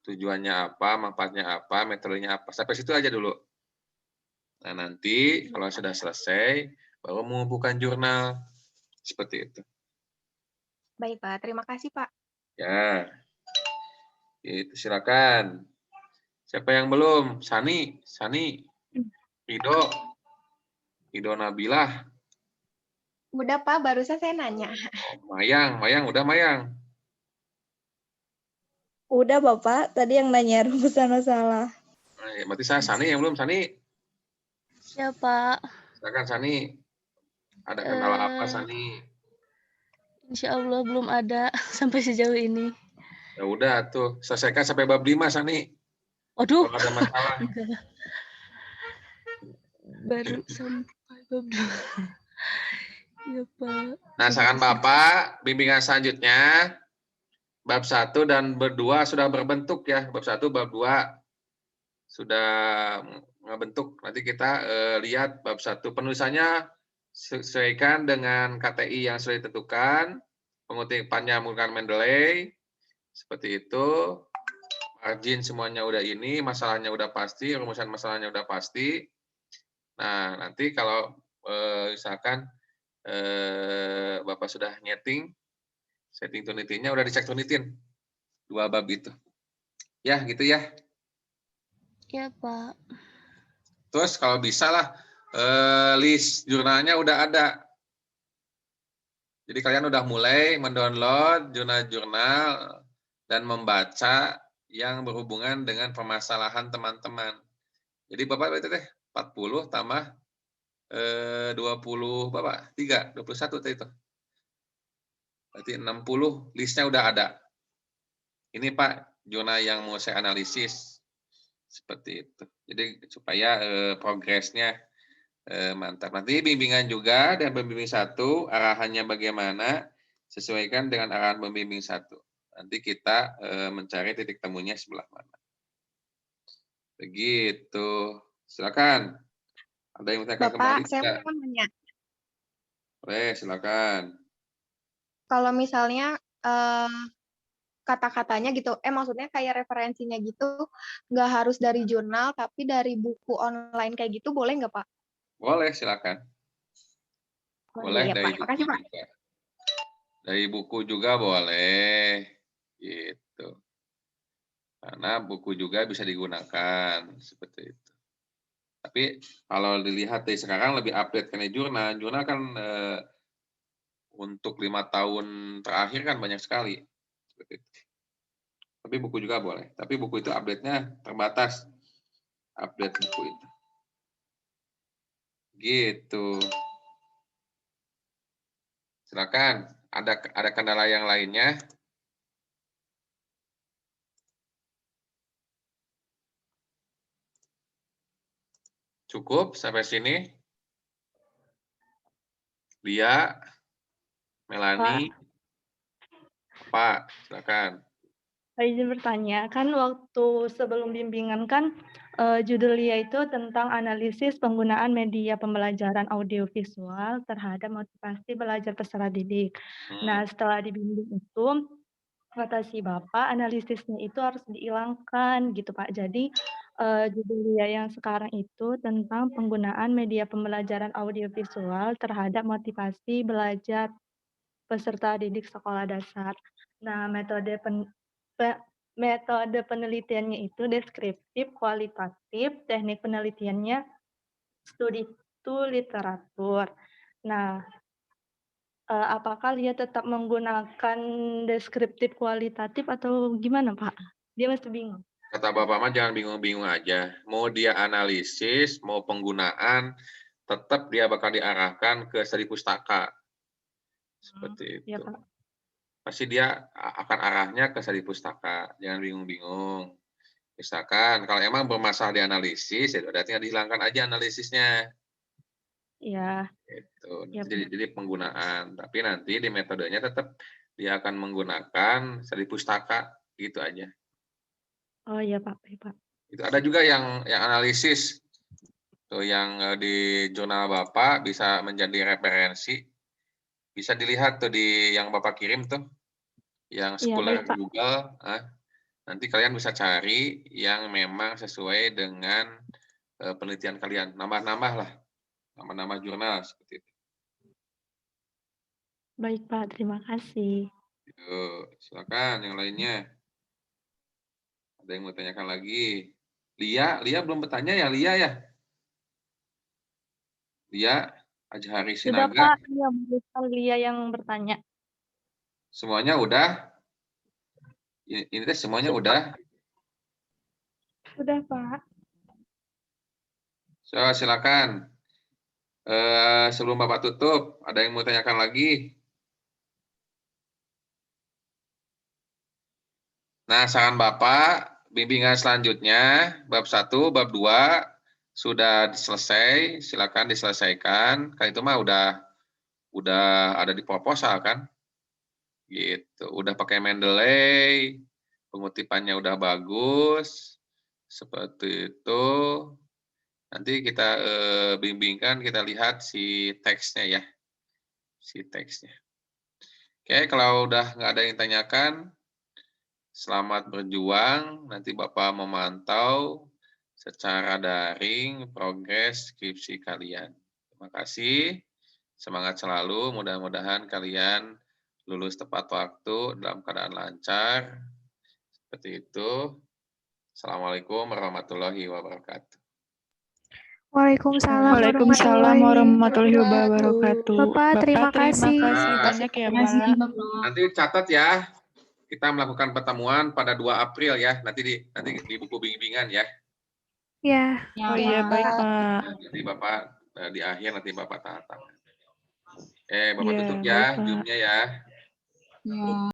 tujuannya apa, manfaatnya apa, metodenya apa. Sampai situ aja dulu. Nah, nanti kalau sudah selesai, baru mengumpulkan jurnal. Seperti itu. Baik Pak, terima kasih Pak. Ya, itu silakan. Siapa yang belum? Sani, Rido Nabilah. Udah Pak, barusan saya nanya. Mayang, udah Mayang. Udah, Bapak. Tadi yang nanya rumusan masalah. Nah, ya, berarti Sani yang belum, Sani. Siapa? Silakan Sani. Ada kendala apa Sani? Insya Allah belum ada sampai sejauh ini. Ya udah tuh, selesaikan sampai bab 5 Sani. Waduh. Kalau ada masalah. Baru sampai bab 2. Ya Pak. Nah, saran Bapak, bimbingan selanjutnya, bab 1 dan bab 2 sudah berbentuk ya. Bab 1, bab 2 sudah ngebentuk. Nanti kita lihat bab 1. Penulisannya sesuaikan dengan KTI yang sudah ditentukan. Pengutipannya menggunakan Mendeley. Seperti itu. Margin semuanya udah ini, masalahnya udah pasti, rumusan masalahnya udah pasti. Nah, nanti kalau misalkan Bapak sudah nyeting, setting Turnitin-nya udah dicek Turnitin. 2 bab itu. Ya, gitu ya. Iya, Pak. Terus kalau bisa lah, list jurnalnya udah ada. Jadi kalian udah mulai mendownload jurnal-jurnal dan membaca yang berhubungan dengan permasalahan teman-teman. Jadi Bapak itu 40 tambah 20 Bapak 3, 21 tadi itu. Berarti 60 listnya udah ada. Ini Pak, jurnal yang mau saya analisis. Seperti itu. Jadi supaya progresnya mantap. Nanti bimbingan juga dan pembimbing 1 arahannya bagaimana sesuaikan dengan arahan pembimbing 1. Nanti kita mencari titik temunya sebelah mana. Begitu. Silakan. Ada yang bertanya kembali? Bapak, saya mau nanya. Boleh, silakan. Kalau misalnya kata-katanya gitu, maksudnya kayak referensinya gitu, nggak harus dari jurnal, tapi dari buku online kayak gitu, boleh nggak, Pak? Boleh, silakan. Boleh Iya, dari Pak. buku Makasih, Pak. juga. Dari buku juga boleh. Gitu. Karena buku juga bisa digunakan. Seperti itu. Tapi kalau dilihat dari sekarang lebih update karena jurnal. Jurnal kan untuk 5 tahun terakhir kan banyak sekali. Seperti itu. Tapi buku juga boleh. Tapi buku itu update-nya terbatas. Update buku itu. Gitu. Silakan. Ada kendala yang lainnya? Cukup sampai sini? Lia, Melani, Pak, silakan. Saya izin bertanya, kan waktu sebelum bimbingan kan judul Lia itu tentang analisis penggunaan media pembelajaran audiovisual terhadap motivasi belajar peserta didik. Nah, setelah dibimbing itu, kata si Bapak, analisisnya itu harus dihilangkan gitu Pak. Jadi judul Lia yang sekarang itu tentang penggunaan media pembelajaran audiovisual terhadap motivasi belajar peserta didik sekolah dasar. Nah, metode penelitiannya itu deskriptif, kualitatif, teknik penelitiannya studi to literatur. Nah, apakah dia tetap menggunakan deskriptif kualitatif atau gimana, Pak? Dia masih bingung. Kata Bapak mah jangan bingung-bingung aja. Mau dia analisis, mau penggunaan, tetap dia bakal diarahkan ke studi pustaka. Seperti itu. Ya, Pak. Pasti dia akan arahnya ke studi pustaka. Jangan bingung-bingung. Misalkan kalau emang bermasalah di analisis, ya berarti dihilangkan aja analisisnya. Iya. Gitu. Ya, Jadi penggunaan. Tapi nanti di metodenya tetap dia akan menggunakan studi pustaka. Gitu aja. Oh iya Pak, baik Pak. Itu ada juga yang analisis. Tuh yang di jurnal Bapak bisa menjadi referensi. Bisa dilihat tuh di yang Bapak kirim tuh. Yang Scholar Google. Nanti kalian bisa cari yang memang sesuai dengan penelitian kalian. Nambah-nambah lah. Nambah-nambah jurnal seperti itu. Baik Pak, terima kasih. Yuk, silakan yang lainnya. Ada yang mau tanyakan lagi? Lia belum bertanya ya, Lia ya? Lia, Ajhari Sudah Sinaga. Pak, Lia yang bertanya. Semuanya udah? Ini teh semuanya udah? Sudah Pak. So, silakan. Sebelum Bapak tutup, ada yang mau tanyakan lagi? Nah, saran Bapak, bimbingan selanjutnya, bab 1, bab 2, sudah selesai, silakan diselesaikan. Kan itu mah udah ada di proposal kan? Gitu. Udah pakai Mendeley, pengutipannya udah bagus. Seperti itu. Nanti kita bimbingkan, kita lihat si teksnya ya. Si teksnya. Oke, kalau udah nggak ada yang tanyakan, selamat berjuang. Nanti Bapak memantau secara daring progres skripsi kalian. Terima kasih. Semangat selalu. Mudah-mudahan kalian lulus tepat waktu dalam keadaan lancar. Seperti itu. Assalamualaikum warahmatullahi wabarakatuh. Waalaikumsalam Waalaikumsalam warahmatullahi wabarakatuh. Bapak, terima kasih. banyak ya, Terima kasih, Pak. Bapak. Nanti catat ya. Kita melakukan pertemuan pada 2 April ya. Nanti di buku bimbingan ya. Ya. Oh iya, baik, Pak. Nanti Bapak di akhir nanti Bapak tanda tangan. Bapak Iya, tutup ya baik, Pak. Zoom-nya ya. Ya.